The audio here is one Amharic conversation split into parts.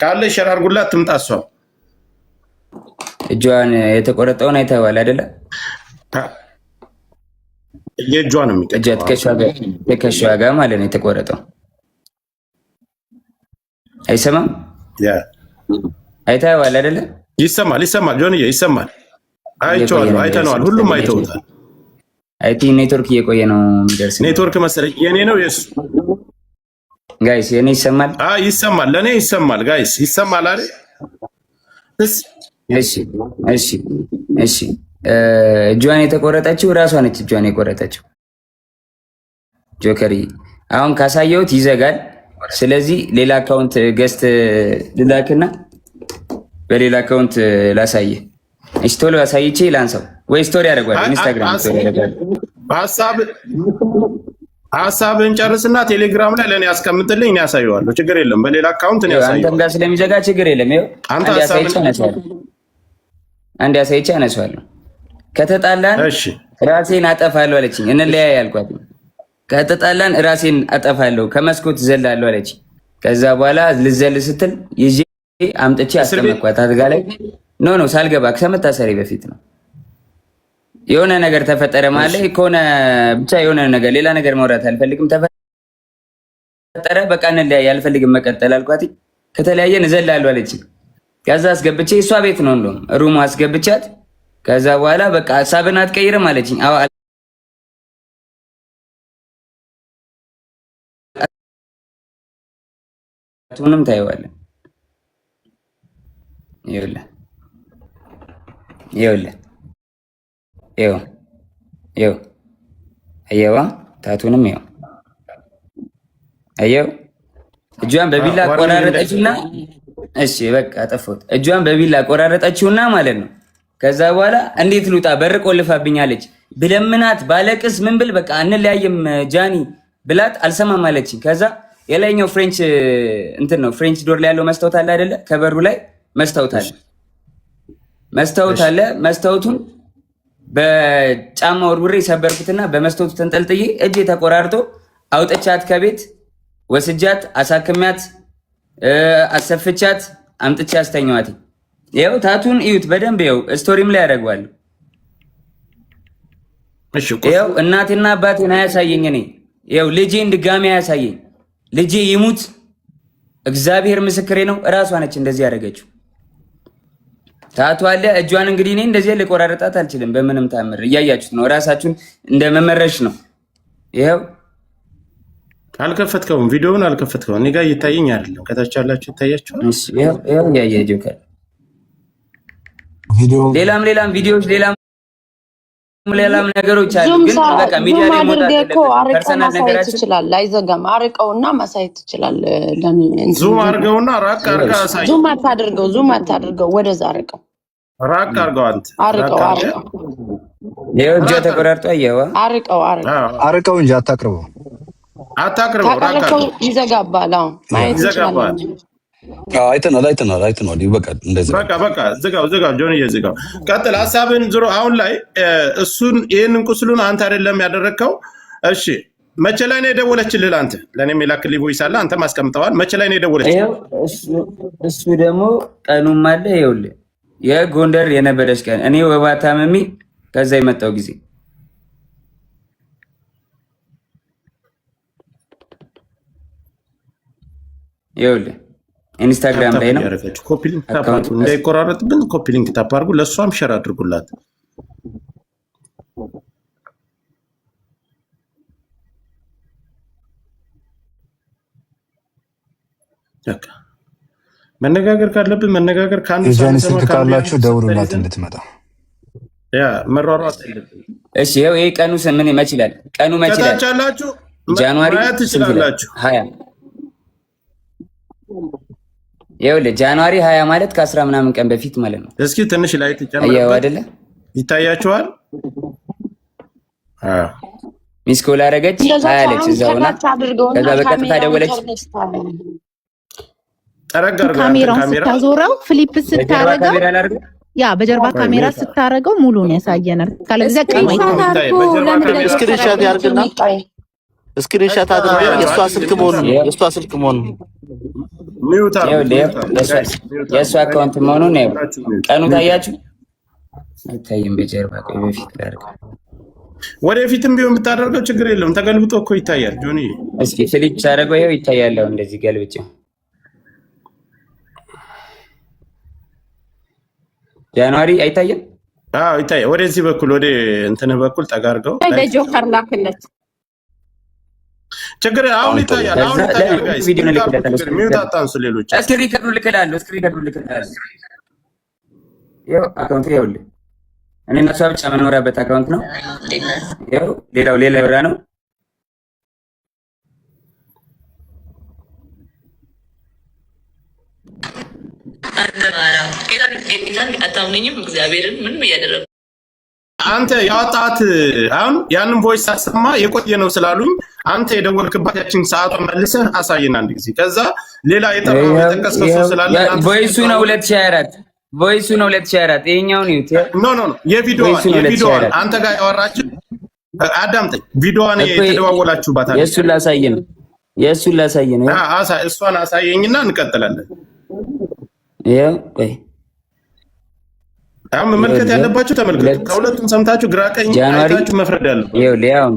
ካለ ሸር አድርጉላት ትምጣ። እሷ እጇን የተቆረጠውን አይተኸዋል አይደለ? የእጇ ነው የሚቀጨው። ትከሻዋ ጋር ማለት ነው የተቆረጠው። አይሰማም? አይተኸዋል አይደለ? ይሰማል ጆንዬ ይሰማል። አይቼዋለሁ፣ አይተነዋል፣ ሁሉም አይተውታል። አይቲ ኔትወርክ እየቆየ ነው የሚደርስ። ኔትወርክ መሰለኝ። የኔ ነው የሱ ጋይስ? የኔ ይሰማል? ይሰማል፣ ለኔ ይሰማል። ጋይስ ይሰማል አይደል? እሺ እጇን የተቆረጠችው እራሷ ነች። እጇን የቆረጠችው ጆከሪ አሁን ካሳየሁት ይዘጋል። ስለዚህ ሌላ አካውንት ገስት ልላክና በሌላ አካውንት ላሳየ። እሺ ቶሎ አሳይቼ ላንሳው ወይ ስቶሪ ያደርጋል። ኢንስታግራም ስቶሪ ያደርጋል። ሀሳብን ጨርስና ቴሌግራም ላይ ለኔ ያስቀምጥልኝ፣ እኔ ያሳየዋለሁ። ችግር የለም። በሌላ አካውንት ነው ያሳየው። አንተም ጋር ስለሚዘጋ ችግር የለም። ይኸው አንድ ያሳይቼ አነሳዋለሁ። ከተጣላን ራሴን አጠፋለሁ አለችኝ። እንለያይ ያልኳት። ከተጣላን ራሴን አጠፋለሁ ከመስኮት ዘላለሁ አለችኝ። ከዛ በኋላ ልዘል ስትል ይዤ አምጥቼ አስቀመጥኳት አልጋ ላይ። ኖ ሳልገባ ከመታሰሪ በፊት ነው። የሆነ ነገር ተፈጠረ ማለት ከሆነ ብቻ የሆነ ነገር ሌላ ነገር ማውራት አልፈልግም። ተፈጠረ በቃ እንለያይ፣ አልፈልግም መቀጠል አልኳት። ከተለያየን እዘላለሁ አለችኝ። ከዛ አስገብቼ እሷ ቤት ነው እንደውም ሩሙ አስገብቻት። ከዛ በኋላ በቃ ሀሳብን አትቀይርም አለችኝ። ታቱንም ታየዋለህ። ይኸው አየዋ፣ ታቱንም ይኸው አየው። እጇን በቢላ ቆራረጠችና እሺ በቃ ጠፎት። እጇን በቢላ ቆራረጠችውና ማለት ነው። ከዛ በኋላ እንዴት ልውጣ በር ቆልፋብኛለች። ብለምናት ባለቅስ ምን ብል በቃ እንለያየም ጃኒ ብላት አልሰማም አለችኝ። ከዛ የላይኛው ፍሬንች እንትን ነው ፍሬንች ዶር ላይ ያለው መስታወት አለ አይደለ? ከበሩ ላይ መስታወት አለ። መስታወቱን በጫማ ወርውሬ ሰበርኩትና በመስታወቱ ተንጠልጥዬ እጄ ተቆራርጦ አውጥቻት ከቤት ወስጃት አሳክሚያት አሰፍቻት አምጥቼ አስተኛዋት። ይኸው ታቱን እዩት በደንብ ይኸው ስቶሪም ላይ ያደርገዋል። ይኸው እናቴና አባቴን አያሳየኝ። እኔ ይኸው ልጄን ድጋሚ አያሳየኝ። ልጄ ይሙት እግዚአብሔር ምስክሬ ነው። እራሷ ነች እንደዚህ ያደረገችው። ታቱ አለ እጇን። እንግዲህ እኔ እንደዚህ ልቆራረጣት አልችልም በምንም ታምር። እያያችሁት ነው፣ እራሳችሁን እንደመመረሽ ነው። ይኸው አልከፈትከውም፣ ቪዲዮውን አልከፈትከውም። እኔ ጋር እየታየኝ አይደለም። ከታች ያላችሁ ይታያችኋል። ይኸው እያየ ጆከር ሌላም ቪዲዮዎች ሌላም ነገሮች አሉ። ግን በቃ ሚዲያ ላይ ሞታል እኮ ፐርሰናል ነገራችን ይችላል። አይዘጋም። አርቀውና ማሳየት ይችላል። ዙም አርገውና ራቅ አርጋ አሳይ። ዙም አታድርገው፣ ወደዛ አርቀው፣ ራቅ አርገው። አንተ አርቀው ይኸው እጇ ተቆራርጦ አየዋ። አርቀው እንጂ አታቅርበው። ራቅ ይዘጋባል። አሁን ማየት ይችላል። አይተናል። ይበቃል። እንደዚህ በቃ ዝጋው። ጆንዬ ዝጋው። ቀጥል ሀሳብን ዙሮ አሁን ላይ እሱን ይህንን ቁስሉን አንተ አይደለም ያደረግከው። እሺ መቼ ላይ ነው የደወለችልህ? አንተ ለእኔ የላክልኝ ቮይስ አለ፣ አንተ ማስቀምጠዋል። መቼ ላይ ነው የደወለችልህ? እሱ ደግሞ ቀኑም አለ። ይኸውልህ የጎንደር የነበረች ቀን እኔ ወባ ታመሚ ከዛ የመጣው ጊዜ ይኸውልህ ኢንስታግራም ላይ ነው። ኮፒ ሊንክ ታፕ አድርጉ፣ እንዳይቆራረጥብን ኮፒ ሊንክ ታፕ አድርጉ። ለእሷም ሸር አድርጉላት። መነጋገር ካለብን መነጋገር ከአንድ ስልክ ካላችሁ ደውሉላት እንድትመጣ። መሯሯጥ። እሺ ይኸው ይሄ ቀኑ ምን መች ይላል? ቀኑ መች ይላል? ጃንዋሪ ትችላላችሁ 20 ይኸውልህ ጃንዋሪ 20 ማለት ከ10 ምናምን ቀን በፊት ማለት ነው። እስኪ ትንሽ ላይ ተጨምረው አይደለ? ይታያችኋል። ሚስ ኮል አደረገች አለች እዛውና ከዛ በቀጥታ ደወለች። ካሜራውን ስታዞረው ፍሊፕ ስታረገው ያ በጀርባ ካሜራ ስታረገው ሙሉን ያሳየናል። ካለዛ ቀይ ስክሪንሾት ያርግና ስክሪንሾት አድርገው የሷ ስልክ መሆኑን የእሱ አካውንት መሆኑን ነው። ቀኑ ታያችሁ አይታይም። በጀርባ ቆይ በፊት ላድርግ። ወደፊትም ቢሆን የምታደርገው ችግር የለውም። ተገልብጦ እኮ ይታያል። ጆኒ እስኪ ፍሊፕ ሳደርገው ይኸው ይታያል። እንደዚህ ገልብጬ ጃንዋሪ አይታየም? አዎ ይታያል። ወደዚህ በኩል ወደ እንትን በኩል ጠጋ አድርገው ለጆከር ላክለት። ችግር አሁን ይታያል። አሁን ይታያል። ጋይስ ሚውት አታንሱ። ሌሎች እስኪ ሪከርዱ ልክላለሁ። ይኸው አካውንት ይኸውልህ፣ እኔ እና እሷ ብቻ መኖሪያበት አካውንት ነው። ይኸው ሌላው ሌላ ብራ ነው። አንተ ያወጣት አሁን ያንን ቮይስ ሳሰማ የቆየ ነው ስላሉኝ አንተ የደወልክባት ያችን ሰዓቷን መልሰህ አሳየን አንድ ጊዜ። ከዛ ሌላ የጠቀስከው ሰው ስላለ ቮይሱ ነው 2024 ቮይሱ ነው 2024 ይሄኛው ነው ዩቲ ኖ የቪዲዮዋን አንተ ጋር ያወራችሁ አዳምጠኝ። ቪዲዮዋን የተደዋወላችሁባት አለ። የእሱን ላሳየን ነው። እሷን አሳየኝና እንቀጥላለን። ይሄው ቆይ አሁን መመልከት ያለባችሁ ተመልከቱ። ከሁለቱም ሰምታችሁ ግራ ቀኝ አይታችሁ መፍረድ ያለው ይሄው ሊያው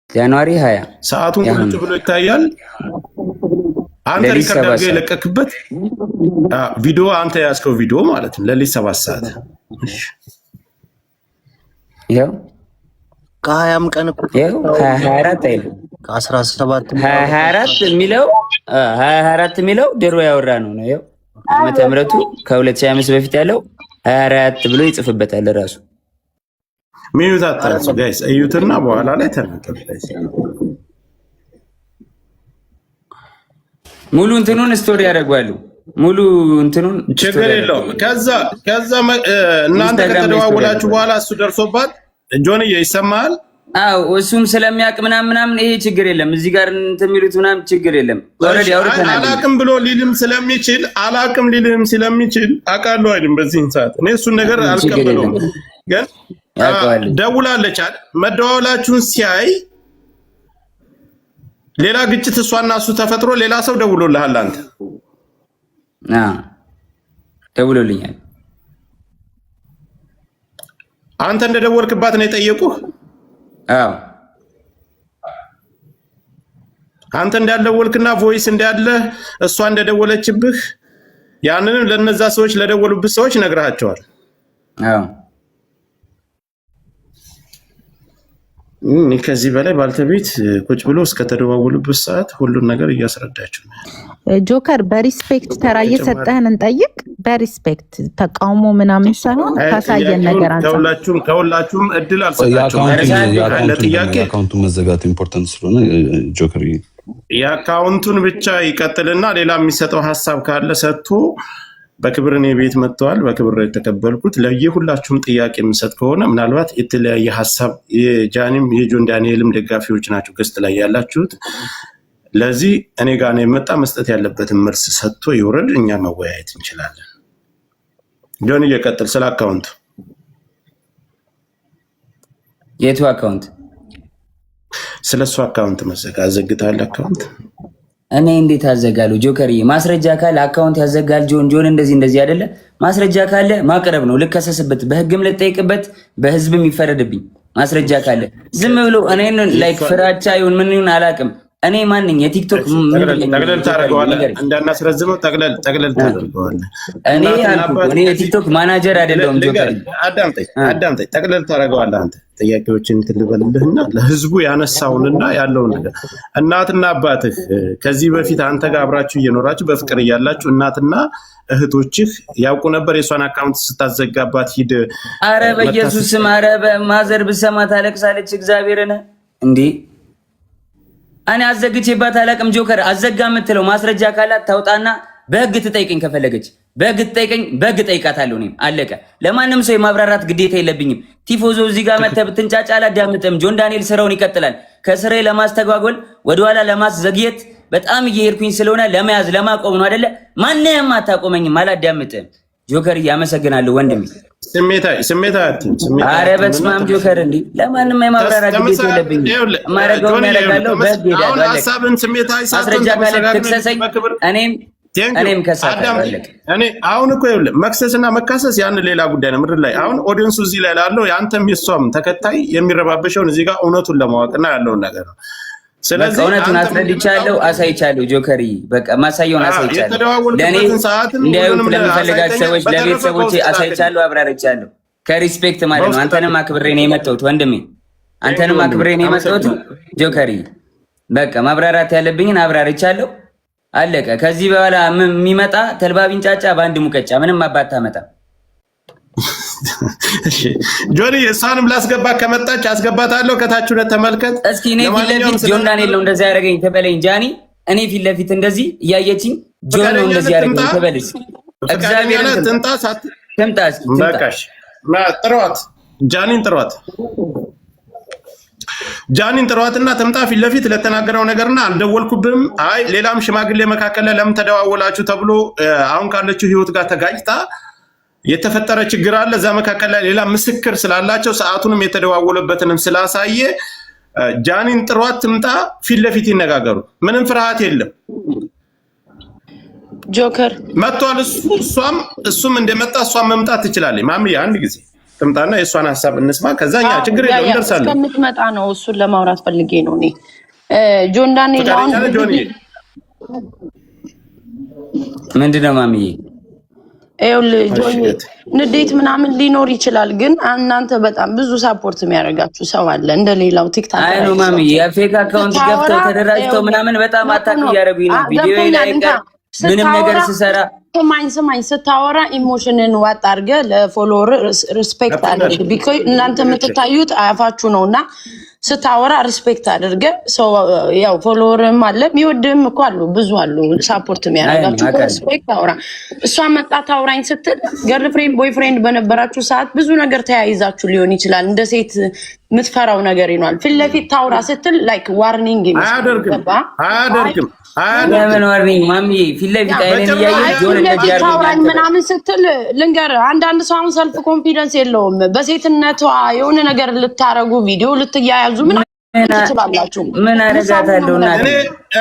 ጃንዋሪ 20 ሰዓቱን ቁጭ ብሎ ይታያል። አንተ ሪከርድ አድርገህ የለቀክበት ቪዲዮ አንተ ያዝከው ቪዲዮ ማለት ነው። ለሊት 7 ሰዓት ይሄው ከ20 ቀን እኮ ይሄው 24 አይደል ከ17 24 የሚለው 24 የሚለው ድሮ ያወራ ነው ነው። ይሄው ዓመተ ምህረቱ ከ2025 በፊት ያለው 24 ብሎ ይጽፍበታል ራሱ። ሚዩት አታንሱ ጋይስ፣ እዩትና በኋላ ላይ ተናገሩ ጋይስ። ሙሉ እንትኑን ስቶሪ ያደርጋሉ። ሙሉ እንትኑን ችግር የለውም። ከዛ እናንተ ከተደዋወላችሁ በኋላ እሱ ደርሶባት ጆንዬ ይሰማል። አዎ እሱም ስለሚያውቅ ምናምን ይሄ ችግር የለም። እዚህ ጋር እንትን የሚሉት ምናምን ችግር የለም። ኦሬዲ አውርተናል። አላቅም ብሎ ሊልም ስለሚችል አውቃለሁ አይደል? በዚህ ሰዓት እኔ እሱን ነገር አልቀበለውም። ግን ደውላለች አይደል? መደዋወላችሁን ሲያይ ሌላ ግጭት እሷና እሱ ተፈጥሮ ሌላ ሰው ደውሎልሃል አንተ? ደውሎልኛል። አንተ እንደደወልክባት ነው የጠየቁህ? አዎ አንተ እንዳልደወልክና ቮይስ እንዳለ እሷ እንደደወለችብህ ያንንም ለነዛ ሰዎች ለደወሉብህ ሰዎች ነግረሃቸዋል? አዎ ከዚህ በላይ ባልተቤት ቁጭ ብሎ እስከተደዋወሉበት ሰዓት ሁሉን ነገር እያስረዳችሁ ነው። ጆከር በሪስፔክት ተራ እየሰጠህን እንጠይቅ። በሪስፔክት ተቃውሞ ምናምን ሳይሆን ካሳየን ነገር አንተ ከሁላችሁም እድል አልሰጣችሁም። የአካውንቱ መዘጋት ኢምፖርታንት ስለሆነ ጆከር የአካውንቱን ብቻ ይቀጥልና ሌላ የሚሰጠው ሀሳብ ካለ ሰጥቶ በክብር እኔ ቤት መጥተዋል። በክብር የተቀበልኩት ለየሁላችሁም ጥያቄ የምሰጥ ከሆነ ምናልባት የተለያየ ሀሳብ የጃኒም የጆን ዳንኤልም ደጋፊዎች ናቸው ገስት ላይ ያላችሁት። ለዚህ እኔ ጋር ነው የመጣ መስጠት ያለበትን መልስ ሰጥቶ ይወረድ፣ እኛ መወያየት እንችላለን። ጆን እየቀጥል ስለ አካውንቱ። የቱ አካውንት? ስለሱ አካውንት መዘጋ አዘግታል። አካውንት እኔ እንዴት አዘጋለሁ? ጆከርዬ ማስረጃ ካለ አካውንት ያዘጋል። ጆን እንደዚህ አይደለ? ማስረጃ ካለ ማቅረብ ነው። ልከሰስበት፣ በህግም ልጠይቅበት፣ በህዝብም ይፈረድብኝ። ማስረጃ ካለ ዝም ብሎ እኔን ላይክ ፍራቻ ይሁን ምን ይሁን አላውቅም። እኔ ማንኝ የቲክቶክ ጠቅለል ታደርገዋለህ፣ እንዳናስረዝመው ጠቅለል ታደርገዋለህ። እኔ የቲክቶክ ማናጀር አይደለሁም። ጆከር አዳምጠኝ፣ ጠቅለል ታደርገዋለህ። አንተ ጥያቄዎችን ትልበልልህና ለህዝቡ ያነሳውንና ያለውን ነገር እናትና አባትህ ከዚህ በፊት አንተ ጋር አብራችሁ እየኖራችሁ በፍቅር እያላችሁ እናትና እህቶችህ ያውቁ ነበር የሷን አካውንት ስታዘጋባት ሂድ። አረ በኢየሱስ ስም፣ አረ በማዘር ብሰማ ታለቅሳለች። እግዚአብሔርን እንዴ እኔ አዘግቼባት አላቅም። ጆከር አዘጋ የምትለው ማስረጃ ካላት ታውጣና በህግ ትጠይቀኝ። ከፈለገች በህግ ትጠይቀኝ፣ በህግ ጠይቃታለሁ። እኔም አለቀ። ለማንም ሰው የማብራራት ግዴታ የለብኝም። ቲፎዞ እዚህ ጋር መተህ ብትንጫጫ አላዳምጥም። ጆን ዳንኤል ስራውን ይቀጥላል። ከስራዬ ለማስተጓጎል ወደኋላ ለማስዘግየት በጣም እየሄድኩኝ ስለሆነ ለመያዝ ለማቆም ነው አይደለ? ማንንም አታቆመኝም፣ አላዳምጥም። ጆከር እያመሰግናለሁ ወንድሜ። ስሜታዊ ኧረ በስመ አብ ጆከር እንዴ ለማንም የማብራራት ግዴታ የለብኝም። የማደርገውን ያደርጋለሁ። በህግ ሄዳለሁ። ሀሳብን ስሜታዊ ማስረጃ ካለ ትክሰሰኝ፣ እኔም ከሳለሁ። እኔ አሁን እኮ ይኸውልህ መክሰስና መካሰስ ያን ሌላ ጉዳይ ነው ምድር ላይ። አሁን ኦዲየንሱ እዚህ ላይ ላለው የአንተም የሷም ተከታይ የሚረባበሸውን እዚህ ጋር እውነቱን ለማወቅና ያለውን ነገር ነው። ስለዚህ እውነቱን አስረድቻለሁ፣ አሳይቻለሁ። ጆከሪ በቃ ማሳየውን አሳይቻለሁ። ለእኔ እንዲያዩት ለሚፈልጋቸው ሰዎች ለቤተሰቦቼ አሳይቻለሁ፣ አብራርቻለሁ። ከሪስፔክት ማለት ነው። አንተንም አክብሬ ነው የመጣሁት ወንድሜ፣ አንተንም አክብሬ ነው የመጣሁት ጆከሪ። በቃ ማብራራት ያለብኝን አብራርቻለሁ፣ አለቀ። ከዚህ በኋላ የሚመጣ ተልባ ቢንጫጫ በአንድ ሙቀጫ ምንም አባታ መጣ። ጆኒ እሷንም ላስገባ ከመጣች አስገባታለሁ። ከታች ሁለት ተመልከት እስኪ። እኔ ፊት ለፊት ጆን ዳንኤል ነው እንደዛ ያደረገኝ ተበለኝ ጃኒ። እኔ ፊት ለፊት እንደዚህ እያየችኝ ጆን ነው እንደዚህ ያደረገኝ ተበልስ። እግዚአብሔር ትምጣ እስኪ በቃሽ። ጥሯት ጃኒን ጥሯት። ጃኒን ጥሯትና ትምጣ ፊት ለፊት ለተናገረው ነገርና አልደወልኩብም። አይ ሌላም ሽማግሌ መካከል ላይ ለምን ተደዋወላችሁ ተብሎ አሁን ካለችው ህይወት ጋር ተጋጭታ የተፈጠረ ችግር አለ። እዛ መካከል ላይ ሌላ ምስክር ስላላቸው ሰዓቱንም የተደዋወለበትንም ስላሳየ ጃኒን ጥሯት ትምጣ፣ ፊት ለፊት ይነጋገሩ። ምንም ፍርሃት የለም። ጆከር መጥቷል። እሱም እንደመጣ እሷም መምጣት ትችላለች። ማምዬ አንድ ጊዜ ትምጣና የእሷን ሀሳብ እንስማ። ከዛኛ ችግር የለም እንደርሳለን። እስከምትመጣ ነው እሱን ለማውራት ፈልጌ ነው እኔ ጆን ዳንኤል። አሁን ምንድነው ማምዬ ንዴት ምናምን ሊኖር ይችላል፣ ግን እናንተ በጣም ብዙ ሳፖርት የሚያደርጋችሁ ሰው አለ እንደሌላው ቲክታክ አይ ነው ማሚ የፌክ አካውንት ገብተው ተደራጅተው ምናምን በጣም አታክ እያደረጉኝ ነው። ቪዲዮ ላይ ምንም ነገር ሲሰራ ስማኝ ስታወራ ኢሞሽንን ዋጥ አድርገህ ለፎሎወር ሪስፔክት አድርግ። ቢኮዝ እናንተ የምትታዩት አያፋችሁ ነውና ስታወራ ሪስፔክት አድርገህ ሰው ያው ፎሎወርም አለ የሚወድም እኮ አሉ ብዙ አሉ ሳፖርት የሚያደርጋችሁ። ሪስፔክት አውራ። እሷ መጣ ታውራኝ ስትል ገርልፍሬንድ ቦይፍሬንድ በነበራችሁ ሰዓት ብዙ ነገር ተያይዛችሁ ሊሆን ይችላል። እንደ ሴት የምትፈራው ነገር ይኗል። ፊት ለፊት ታውራ ስትል ላይክ ዋርኒንግ አያደርግም። ለምን ዋርኒንግ ማሚ ፊት ለፊት አይነን እያየህ ጆን እንደዚህ ምናምን ስትል ልንገርህ፣ አንዳንድ ሰው አሁን ሰልፍ ኮንፊደንስ የለውም። በሴትነቷ የሆነ ነገር ልታረጉ ቪዲዮ ልትያያዙ ምን ትችላላችሁ? ምን አደርጋታለሁ?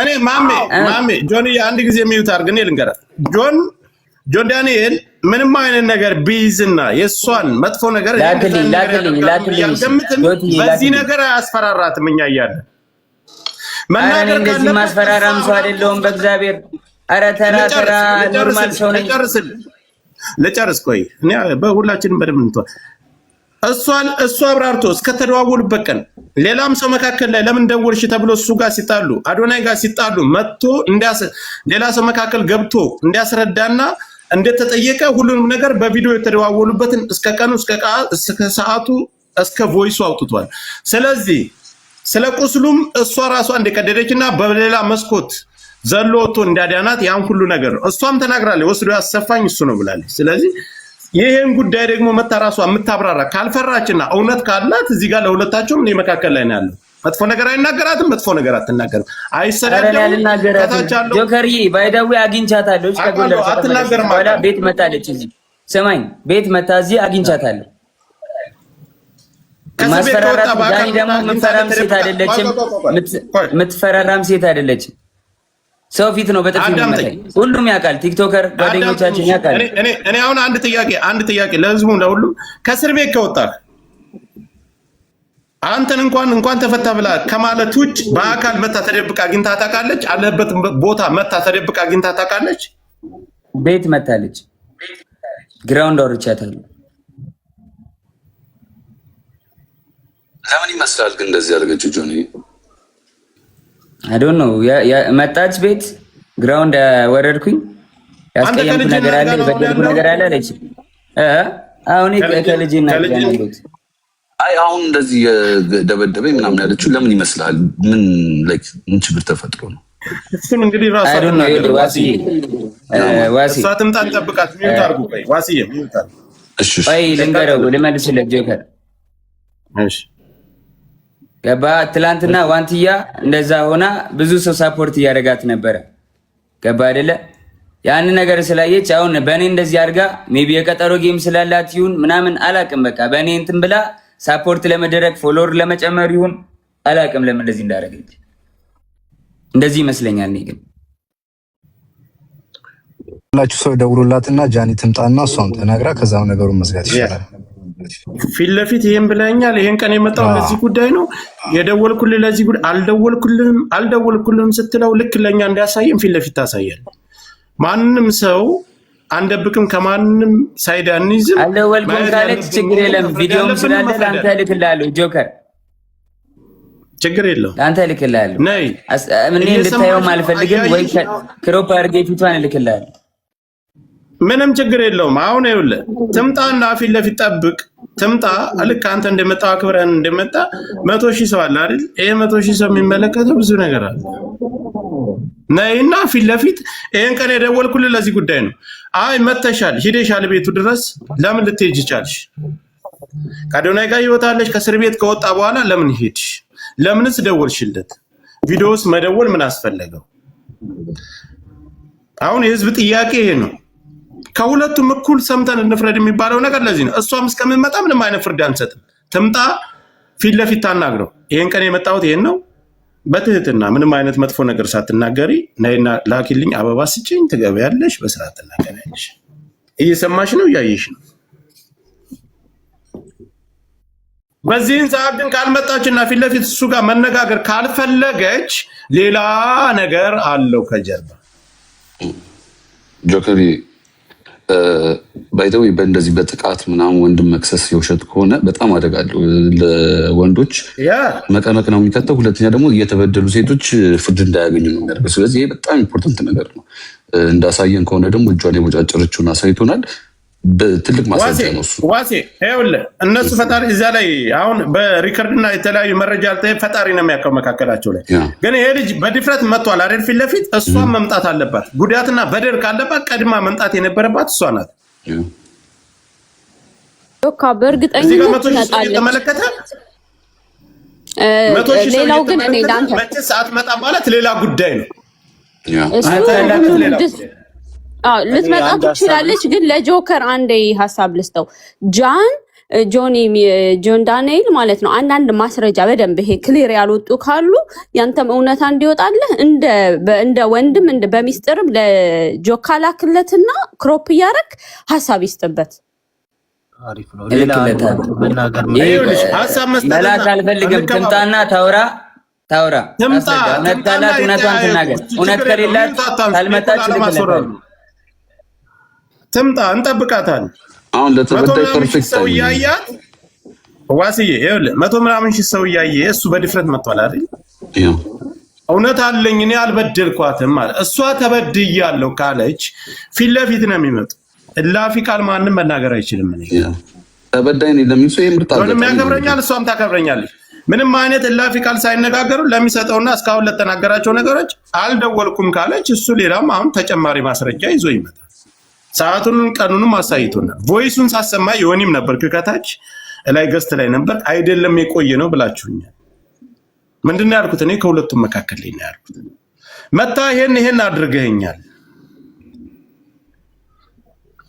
እኔ ማሜ ጆን አንድ ጊዜ የሚዩት አድርግ። እኔ ልንገርህ ጆን ዳንኤል ምንም አይነት ነገር ቢይዝና የእሷን መጥፎ ነገር ላክልኝ በዚህ ነገር አያስፈራራትም። እኛ እያለን መናገር እንደዚህ ማስፈራራም ሰው አይደለሁም በእግዚአብሔር። ኧረ ተራ ኖርማል ሰው ነኝ። ልጨርስ ቆይ። እኔ በሁላችንም በደምብ እንቷ እሱ አብራርቶ እስከተደዋወሉበት ቀን ሌላም ሰው መካከል ላይ ለምን ደወልሽ ተብሎ እሱ ጋር ሲጣሉ አዶናይ ጋር ሲጣሉ መጥቶ ሌላ ሰው መካከል ገብቶ እንዲያስረዳና እንደተጠየቀ ሁሉንም ነገር በቪዲዮ የተደዋወሉበትን እስከ ቀኑ እስከ ሰዓቱ እስከ ቮይሱ አውጥቷል። ስለዚህ ስለ ቁስሉም እሷ ራሷ እንደቀደደችና በሌላ መስኮት ዘሎ ወጥቶ እንዳዳናት ያን ሁሉ ነገር ነው እሷም ተናግራለች። ወስዶ ያሰፋኝ እሱ ነው ብላለች። ስለዚህ ይሄን ጉዳይ ደግሞ መታ ራሷ የምታብራራ ካልፈራችና እውነት ካላት እዚህ ጋር ለሁለታቸውም እኔ መካከል ላይ ነው ያለው። መጥፎ ነገር አይናገራትም፣ መጥፎ ነገር አትናገርም፣ አይሰዳደም። ጆከርዬ ባይዳዊ አግኝቻታለሁ። አትናገርም። ቤት መጣለች እዚህ ሰማኝ፣ ቤት መጣ እዚህ አግኝቻታለሁ። ማስፈራራት ዳኒ ደግሞ የምትፈራም ሴት አይደለችም፣ የምትፈራራም ሴት አይደለችም። ሰው ፊት ነው በጥፊ የሚመታኝ። ሁሉም ያውቃል፣ ቲክቶከር ጓደኞቻችን ያውቃል። እኔ አሁን አንድ ጥያቄ ለህዝቡ ለሁሉም ከእስር ቤት ከወጣህ አንተን እንኳን ተፈታ ብላ ከማለት ውጭ በአካል መታ ተደብቃ አግኝታ ታውቃለች? አለበት ቦታ መታ ተደብቃ አግኝታ ታውቃለች? ቤት መታለች፣ ግራውንድ አውርቻታለሁ። ለምን ይመስላል ግን እንደዚህ ያደረገችው ጆኒ? አይ ዶንት ኖ መጣች፣ ቤት ግራውንድ ወረድኩኝ። ያስቀየምኩ ነገር አለ፣ የበደልኩ ነገር አለ አለች። አሁን ከልጅ እናገኛለች። አይ አሁን እንደዚህ የደበደበኝ ምናምን ያለችው ለምን ይመስላል? ምን ችግር ተፈጥሮ ነው? እሱን እንግዲህ ራሱ አይ ዶንት ኖ ዋሲ ሳትምጣ እንጠብቃት። ሚዩት አድርጉ። ቆይ ዋሲዬ ሚዩት አድርጉ። እሺ አይ ልንገረው ልመልስለት ጆከር። እሺ ገባ። ትላንትና ዋንትያ እንደዛ ሆና ብዙ ሰው ሳፖርት እያደረጋት ነበረ። ገባ አይደለ? ያን ነገር ስላየች አሁን በእኔ እንደዚህ አድርጋ ሜቢ የቀጠሮ ጌም ስላላት ይሁን ምናምን አላቅም። በቃ በእኔ እንትን ብላ ሳፖርት ለመደረግ ፎሎወር ለመጨመር ይሁን አላቅም ለምን እንደዚህ እንዳደረገች እንደዚህ ይመስለኛል። እኔ ግን ሁላችሁ ሰው ደውሉላትና ጃኒ ትምጣና እሷን ተናግራ ከዛው ነገሩን መዝጋት ይችላል። ፊት ለፊት ይሄን ብለኛል፣ ይሄን ቀን የመጣው ለዚህ ጉዳይ ነው የደወልኩልህ፣ ለዚህ ጉዳይ አልደወልኩልህም ስትለው ልክ ለኛ እንዲያሳየም ፊት ለፊት ታሳያል። ማንንም ሰው አንደብቅም፣ ከማንንም ሳይድ አንይዝም። አልደወልኩም ካለች ችግር የለም። ቪዲዮም ስላለ ለአንተ እልክልሃለሁ ጆከር፣ ችግር የለውም ለአንተ እልክልሃለሁ። ነይ እኔ እንድታየውም አልፈልግም፣ ወይ ክሮፕ አድርጌ ፊቷን እልክልሃለሁ። ምንም ችግር የለውም። አሁን ይኸውልህ ትምጣና ፊት ለፊት ጠብቅ። ትምጣ ልክ አንተ እንደመጣ አክብረን እንደመጣ 100,000 ሰው አለ አይደል? ይሄ 100,000 ሰው የሚመለከተው ብዙ ነገር አለ። ነይና ፊት ለፊት ይሄን ቀን የደወልኩልህ ለዚህ ጉዳይ ነው። አይ መተሻል፣ ሂደሻል ቤቱ ድረስ ለምን ልትሄጂ ቻልሽ? ከአዶናይ ጋር ይወጣለሽ። ከእስር ቤት ከወጣ በኋላ ለምን ሄድሽ? ለምንስ ደወልሽለት? ቪዲዮስ መደወል ምን አስፈለገው? አሁን የህዝብ ጥያቄ ይሄ ነው። ከሁለቱም እኩል ሰምተን እንፍረድ የሚባለው ነገር ለዚህ ነው። እሷም እስከምትመጣ ምንም አይነት ፍርድ አንሰጥም። ትምጣ፣ ፊት ለፊት ታናግረው። ይሄን ቀን የመጣሁት ይሄን ነው፣ በትህትና ምንም አይነት መጥፎ ነገር ሳትናገሪ ነይና ላኪልኝ፣ አበባ ስጭኝ፣ ትገበያለሽ፣ በስርዓት ትናገሪያለሽ። እየሰማሽ ነው፣ እያየሽ ነው። በዚህን ሰዓት ግን ካልመጣችና ፊት ለፊት እሱ ጋር መነጋገር ካልፈለገች ሌላ ነገር አለው ከጀርባ ጆከሪ ባይተው በእንደዚህ በጥቃት ምናምን ወንድም መክሰስ የውሸት ከሆነ በጣም አደጋ አለው። ለወንዶች መቀመቅ ነው የሚከተው። ሁለተኛ ደግሞ እየተበደሉ ሴቶች ፍርድ እንዳያገኙ ነው የሚያደርገው። ስለዚህ ይሄ በጣም ኢምፖርታንት ነገር ነው። እንዳሳየን ከሆነ ደግሞ እጇን የቦጫጨረችውን አሳይቶናል። በትልቅ ማስረጃ ነው እሱ። ዋሴ ይኸውልህ እነሱ ፈጣሪ እዚያ ላይ አሁን በሪከርድና የተለያዩ መረጃ አልተ ፈጣሪ ነው የሚያውቀው መካከላቸው ላይ። ግን ይሄ ልጅ በድፍረት መጥቷል አይደል? ፊት ለፊት እሷን መምጣት አለባት። ጉዳትና በደል ካለባት ቀድማ መምጣት የነበረባት እሷ ናት። ኦካ በእርግጠኝነት ትመጣለች። ተመለከተ ሌላው ግን እኔ ዳንተ መቼ ሰዓት መጣ ማለት ሌላ ጉዳይ ነው። ልትመጣ ትችላለች። ግን ለጆከር አንዴ ሀሳብ ልስጠው። ጆን ዳንኤል ማለት ነው አንዳንድ ማስረጃ በደንብ ይሄ ክሊር ያልወጡ ካሉ ያንተም እውነታ እንዲወጣልህ እንደ ወንድም በሚስጥርም ለጆካ ላክለትና ክሮፕ እያደረግ ሀሳብ ይስጥበት። መላክ አልፈልግም። ትምጣና ታውራ እውነት ካላት እውነቷን ትናገር። እውነት ከሌላት ካልመጣች ትምጣ፣ እንጠብቃታለን። አሁን ለተበዳይ ፐርፌክት ሰው እያያት ዋስዬ ይኸውልህ 100 ምናምን ሺህ ሰው እያየ እሱ በድፍረት መጥቷል አይደል? እውነት አለኝ እኔ አልበደልኳትም ማለት እሷ ተበድያለሁ ካለች ፊት ለፊት ነው የሚመጡ። እላፊ ቃል ማንም መናገር አይችልም። እኔ ተበዳይ ነኝ ለምን ሰው ይምርጣል? ምንም ያከብረኛል፣ እሷም ታከብረኛለች። ምንም አይነት እላፊ ቃል ሳይነጋገሩ ለሚሰጠውና እስካሁን ለተናገራቸው ነገሮች አልደወልኩም ካለች እሱ ሌላም አሁን ተጨማሪ ማስረጃ ይዞ ይመጣል። ሰዓቱን ቀኑንም አሳይቶናል። ቮይሱን ሳሰማ የሆኒም ነበር ከታች ላይ ገስት ላይ ነበር። አይደለም የቆየ ነው ብላችሁኛል። ምንድነው ያልኩት? እኔ ከሁለቱም መካከል ላይ ነው ያልኩት። መታ ይሄን አድርገኛል።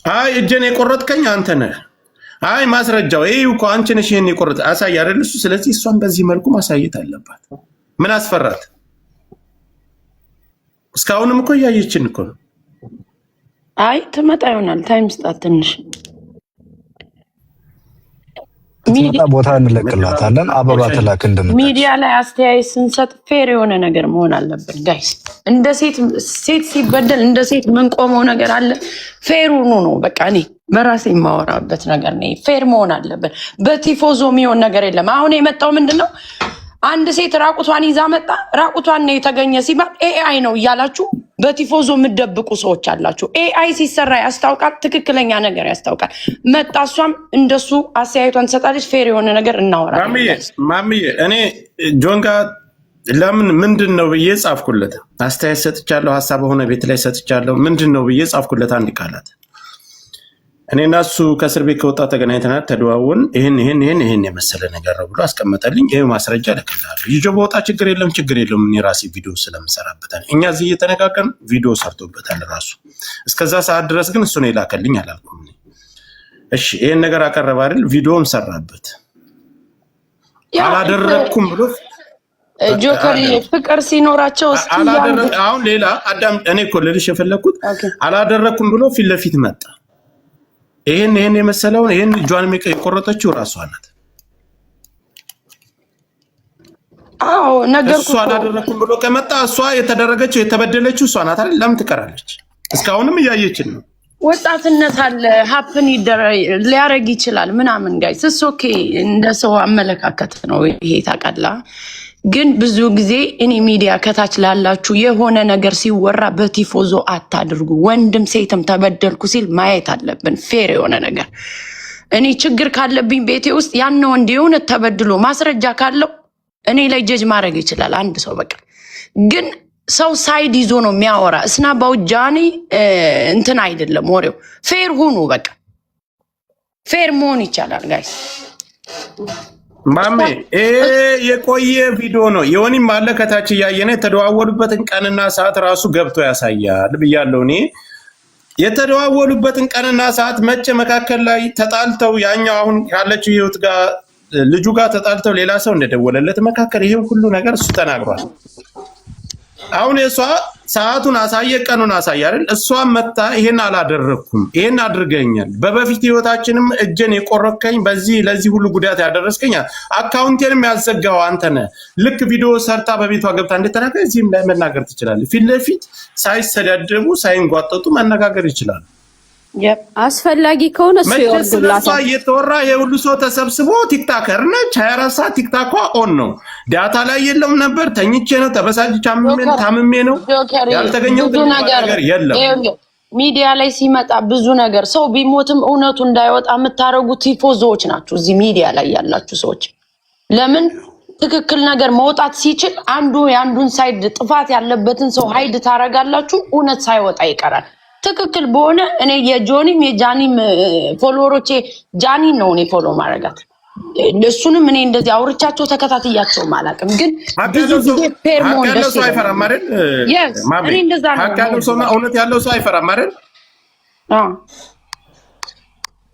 አይ እጄን የቆረጥከኝ አንተ ነህ። አይ ማስረጃው ይሄ እኮ አንቺ ነሽ ይሄን የቆረጥ አሳይ አይደል እሱ። ስለዚህ እሷን በዚህ መልኩ ማሳየት አለባት። ምን አስፈራት? እስካሁንም እኮ እያየችን እኮ ነው። አይ ትመጣ ይሆናል። ታይም ስጣት ትንሽ። ትመጣ ቦታ እንለቅላታለን። አበባ ትላክ እንደምታች ሚዲያ ላይ አስተያየት ስንሰጥ ፌር የሆነ ነገር መሆን አለበት ጋይስ። እንደ ሴት ሲበደል እንደ ሴት የምንቆመው ነገር አለ። ፌር ሆኖ ነው በቃ እኔ በራሴ የማወራበት ነገር ነው። ፌር መሆን አለበት። በቲፎዞ የሚሆን ነገር የለም። አሁን የመጣው ምንድነው? አንድ ሴት ራቁቷን ይዛ መጣ። ራቁቷን ነው የተገኘ ሲባል ኤአይ ነው እያላችሁ በቲፎዞ የምትደብቁ ሰዎች አላችሁ። ኤአይ ሲሰራ ያስታውቃል፣ ትክክለኛ ነገር ያስታውቃል። መጣ፣ እሷም እንደሱ አስተያየቷን ትሰጣለች። ፌር የሆነ ነገር እናወራለን። ማምዬ እኔ ጆን ጋር ለምን ምንድን ነው ብዬ ጻፍኩለት። አስተያየት ሰጥቻለሁ፣ ሀሳብ ሆነ ቤት ላይ ሰጥቻለሁ። ምንድን ነው ብዬ ጻፍኩለት። አንድ ቃላት እኔና እሱ ከእስር ቤት ከወጣ ተገናኝተናል፣ ተደዋወልን። ይሄን የመሰለ ነገር ነው ብሎ አስቀመጠልኝ። ይሄ ማስረጃ ልክልሃለሁ። ይዞ በወጣ ችግር የለም። እኔ ራሴ ቪዲዮ ስለምሰራበታል። እኛ እዚህ እየተነጋገርን ቪዲዮ ሰርቶበታል ራሱ። እስከዛ ሰዓት ድረስ ግን እሱ ነው የላከልኝ አላልኩም። እሺ ይሄን ነገር አቀረበ አይደል? ቪዲዮም ሰራበት። አላደረኩም ብሎ ጆከር ፍቅር ሲኖራቸው አሁን ሌላ አዳም እኔ እኮ ልልሽ የፈለኩት አላደረኩም ብሎ ፊት ለፊት መጣ። ይሄን የመሰለውን ይሄን እጇን የቆረጠችው ራሷ ናት። አዎ ነገርኩ። እሷ አላደረኩም ብሎ ከመጣ እሷ የተደረገችው የተበደለችው እሷ ናት አይደል? ለምን ትቀራለች? እስካሁንም እያየችን ነው። ወጣትነት አለ ሀፕን ሊያረግ ይችላል ምናምን ጋይስ እሱ ኦኬ፣ እንደ ሰው አመለካከት ነው ይሄ ታውቃለህ። ግን ብዙ ጊዜ እኔ ሚዲያ ከታች ላላችሁ የሆነ ነገር ሲወራ በቲፎዞ አታድርጉ። ወንድም ሴትም ተበደልኩ ሲል ማየት አለብን፣ ፌር የሆነ ነገር። እኔ ችግር ካለብኝ ቤቴ ውስጥ ያን ወንድ የሆነ ተበድሎ ማስረጃ ካለው እኔ ላይ ጀጅ ማድረግ ይችላል አንድ ሰው በቃ። ግን ሰው ሳይድ ይዞ ነው የሚያወራ። እስና ባውጃኒ እንትን አይደለም ወሬው። ፌር ሁኑ በቃ፣ ፌር መሆን ይቻላል ጋይስ። ማሜ የቆየ ቪዲዮ ነው። የሆነም አለ ከታች እያየነ የተደዋወሉበትን ቀንና ሰዓት ራሱ ገብቶ ያሳያል ብያለሁ። እኔ የተደዋወሉበትን ቀንና ሰዓት መቼ መካከል ላይ ተጣልተው ያኛው አሁን ካለችው ህይወት ጋር ልጁ ጋር ተጣልተው ሌላ ሰው እንደደወለለት መካከል ይሄ ሁሉ ነገር እሱ ተናግሯል። አሁን የሷ ሰዓቱን አሳየ፣ ቀኑን አሳየ አይደል? እሷን መታ ይሄን አላደረኩም፣ ይሄን አድርገኛል፣ በበፊት ህይወታችንም እጄን የቆረከኝ ለዚህ ሁሉ ጉዳት ያደረስከኝ፣ አካውንቴንም ያዘጋው አንተ ነህ። ልክ ቪዲዮ ሰርታ በቤቷ ገብታ እንደተናገረ እዚህም ላይ መናገር ትችላለህ። ፊት ለፊት ሳይሰዳደቡ ሳይንጓጠጡ መነጋገር ይችላል። አስፈላጊ ከሆነ እሱ ይወርድላታል። እየተወራ የሁሉ ሰው ተሰብስቦ ቲክታከር ነች፣ 24 ሰዓት ቲክታኳ ኦን ነው። ዳታ ላይ የለም ነበር፣ ተኝቼ ነው፣ ተበሳጭቼ ታምሜ ነው ያልተገኘው ነገር የለም። ሚዲያ ላይ ሲመጣ ብዙ ነገር ሰው ቢሞትም እውነቱ እንዳይወጣ የምታረጉት ቲፎዞዎች ናቸው። እዚህ ሚዲያ ላይ ያላችሁ ሰዎች ለምን ትክክል ነገር መውጣት ሲችል አንዱ የአንዱን ሳይድ ጥፋት ያለበትን ሰው ሀይድ ታረጋላችሁ፣ እውነት ሳይወጣ ይቀራል። ትክክል በሆነ እኔ የጆኒም የጃኒም ፎሎወሮቼ ጃኒን ነው እኔ ፎሎ ማድረጋት። እሱንም እኔ እንደዚህ አውርቻቸው ተከታትያቸው አላውቅም። ግን ብዙ ጊዜ ፌር መሆን ደስ ይላል። አይፈራም አይደል? እኔ እንደዛ ነው። ሀቅ ያለው ሰውና እውነት ያለው ሰው አይፈራም አይደል?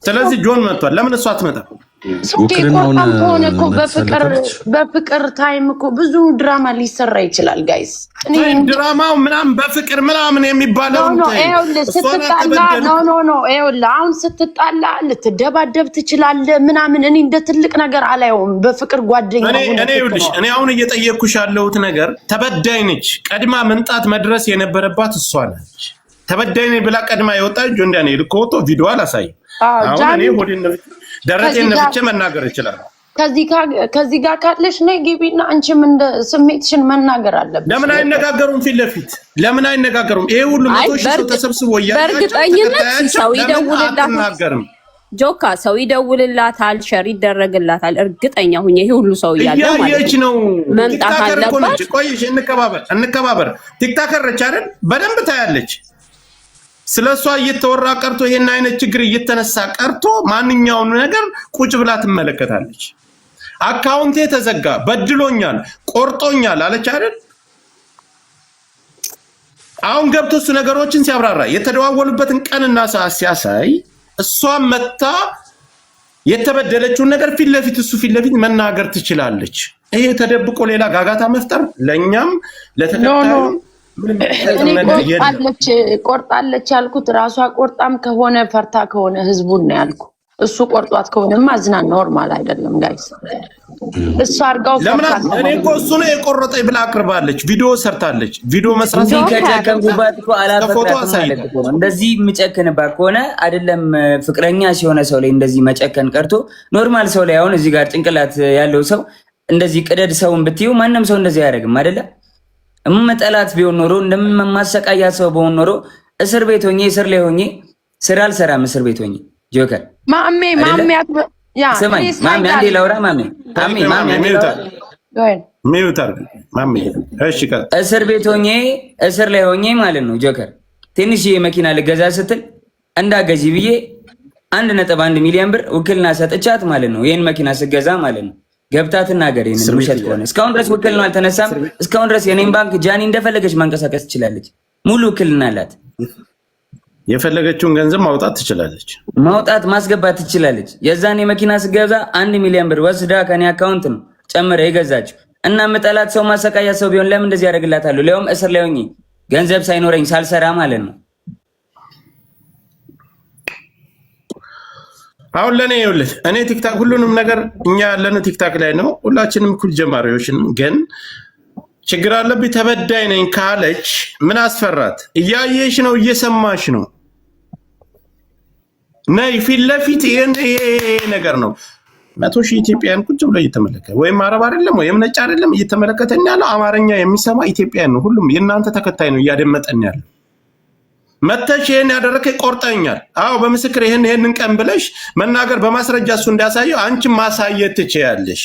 ስለዚህ ጆን መጥቷል። ለምን እሷ አትመጣም? በፍቅር ታይም እኮ ብዙ ድራማ ሊሰራ ይችላል ጋይስ። ድራማው ምናምን በፍቅር ምናምን የሚባለው አሁን ስትጣላ ልትደባደብ ትችላለህ ምናምን። እኔ እንደ ትልቅ ነገር አላየውም። በፍቅር ጓደኛ እኔ አሁን እየጠየኩሽ ያለሁት ነገር ተበዳይ ነች። ቀድማ መንጣት መድረስ የነበረባት እሷ ነች። ተበዳይ ነኝ ብላ ቀድማ የወጣች ጆን ዳንኤል እኮ ወጥቶ ቪዲዮ አላሳይም። አሁን እኔ ሆዴን ደረቴን ነፍቼ መናገር ይችላል። ከዚህ ጋር ካለሽ ነይ ግቢና አንቺም እንደ ስሜትሽን መናገር አለብሽ። ለምን አይነጋገሩም? ፊት ለፊት ለምን አይነጋገሩም? ይሄ ሁሉ መቶ ሺህ ሰው ተሰብስቦ በእርግጠኝነት ሰው ይደውልላታል። ጆካ ሰው ይደውልላታል፣ ሸር ይደረግላታል። እርግጠኛ ሁኜ ይሄ ሁሉ ሰው እያለ ማለት ነው መምጣት አለባት። ቆይ እንከባበር። ቲክታከር ነች አይደል? በደንብ ታያለች። ስለሷ እየተወራ ቀርቶ ይሄን አይነት ችግር እየተነሳ ቀርቶ ማንኛውም ነገር ቁጭ ብላ ትመለከታለች። አካውንቴ ተዘጋ፣ በድሎኛል፣ ቆርጦኛል አለች አይደል? አሁን ገብቶ እሱ ነገሮችን ሲያብራራ የተደዋወሉበትን ቀንና ሰዓት ሲያሳይ እሷ መታ የተበደለችውን ነገር ፊት ለፊት መናገር ትችላለች። ይሄ ተደብቆ ሌላ ጋጋታ መፍጠር ለኛም ለተከታዩ ቆርጣለች ያልኩት ራሷ ቆርጣም ከሆነ ፈርታ ከሆነ ህዝቡን ነው ያልኩ። እሱ ቆርጧት ከሆነማ አዝና ኖርማል አይደለም ጋይስ። እሱ አርጋው እኔ እኮ እሱ ነው የቆረጠኝ ብላ አቅርባለች። ቪዲዮ ሰርታለች። ቪዲዮ መስራት ከጨከንኩባት እኮ አላፈቅራትም ማለት እኮ ነው። እንደዚህ የምጨክንባት ከሆነ አይደለም ፍቅረኛ ሲሆነ ሰው ላይ እንደዚህ መጨከን ቀርቶ ኖርማል ሰው ላይ አሁን እዚህ ጋር ጭንቅላት ያለው ሰው እንደዚህ ቅደድ ሰውን ብትዩ ማንም ሰው እንደዚህ አያደርግም አይደለ? እምጠላት ቢሆን ኖሮ እንደማሰቃያት ሰው በሆን ኖሮ እስር ቤት ሆኜ እስር ላይ ሆኜ ስራ አልሰራም። እስር ቤት ሆኜ ጆከር ማሜ ስማኝ፣ ማሜ አንዴ ላውራ። ማሜ እስር ቤት ሆኜ እስር ላይ ሆኜ ማለት ነው ጆከር ትንሽ መኪና ልገዛ ስትል እንዳገዢ ብዬ 1.1 ሚሊዮን ብር ውክልና ሰጥቻት ማለት ነው። ይሄን መኪና ስገዛ ማለት ነው። ገብታ ትናገር ይሄን ውሸት ከሆነ። እስካሁን ድረስ ውክልናው አልተነሳም። እስካሁን ድረስ የኔን ባንክ ጃኒ እንደፈለገች ማንቀሳቀስ ትችላለች። ሙሉ ውክልና አላት። የፈለገችውን ገንዘብ ማውጣት ትችላለች። ማውጣት ማስገባት ትችላለች። የዛን የመኪና ስገዛ 1 ሚሊዮን ብር ወስዳ ከኔ አካውንት ነው ጨምረ የገዛችው። እና መጠላት ሰው ማሰቃያ ሰው ቢሆን ለምን እንደዚህ ያደርግላታለሁ? ለውም እስር ላይ ሆኜ ገንዘብ ሳይኖረኝ ሳልሰራ ማለት ነው። አሁን ለኔ ይኸውልህ እኔ ቲክታክ ሁሉንም ነገር እኛ ያለነው ቲክታክ ላይ ነው። ሁላችንም እኩል ጀማሪዎች ነን። ግን ችግር አለብኝ ተበዳይ ነኝ ካለች ምን አስፈራት? እያየሽ ነው፣ እየሰማሽ ነው። ነይ ፊት ለፊት ይሄ ነገር ነው። 100,000 ኢትዮጵያን ቁጭ ብሎ እየተመለከተ ወይም አረብ አይደለም ወይም ነጭ አይደለም እየተመለከተኝ ያለው አማርኛ የሚሰማ ኢትዮጵያን ነው። ሁሉም የእናንተ ተከታይ ነው እያደመጠኝ ያለው። መተሽ ይሄን ያደረከ ቆርጠኛል። አዎ በምስክር ይሄንን ቀን ብለሽ መናገር በማስረጃ እሱ እንዲያሳየው አንቺ ማሳየት ትችያለሽ።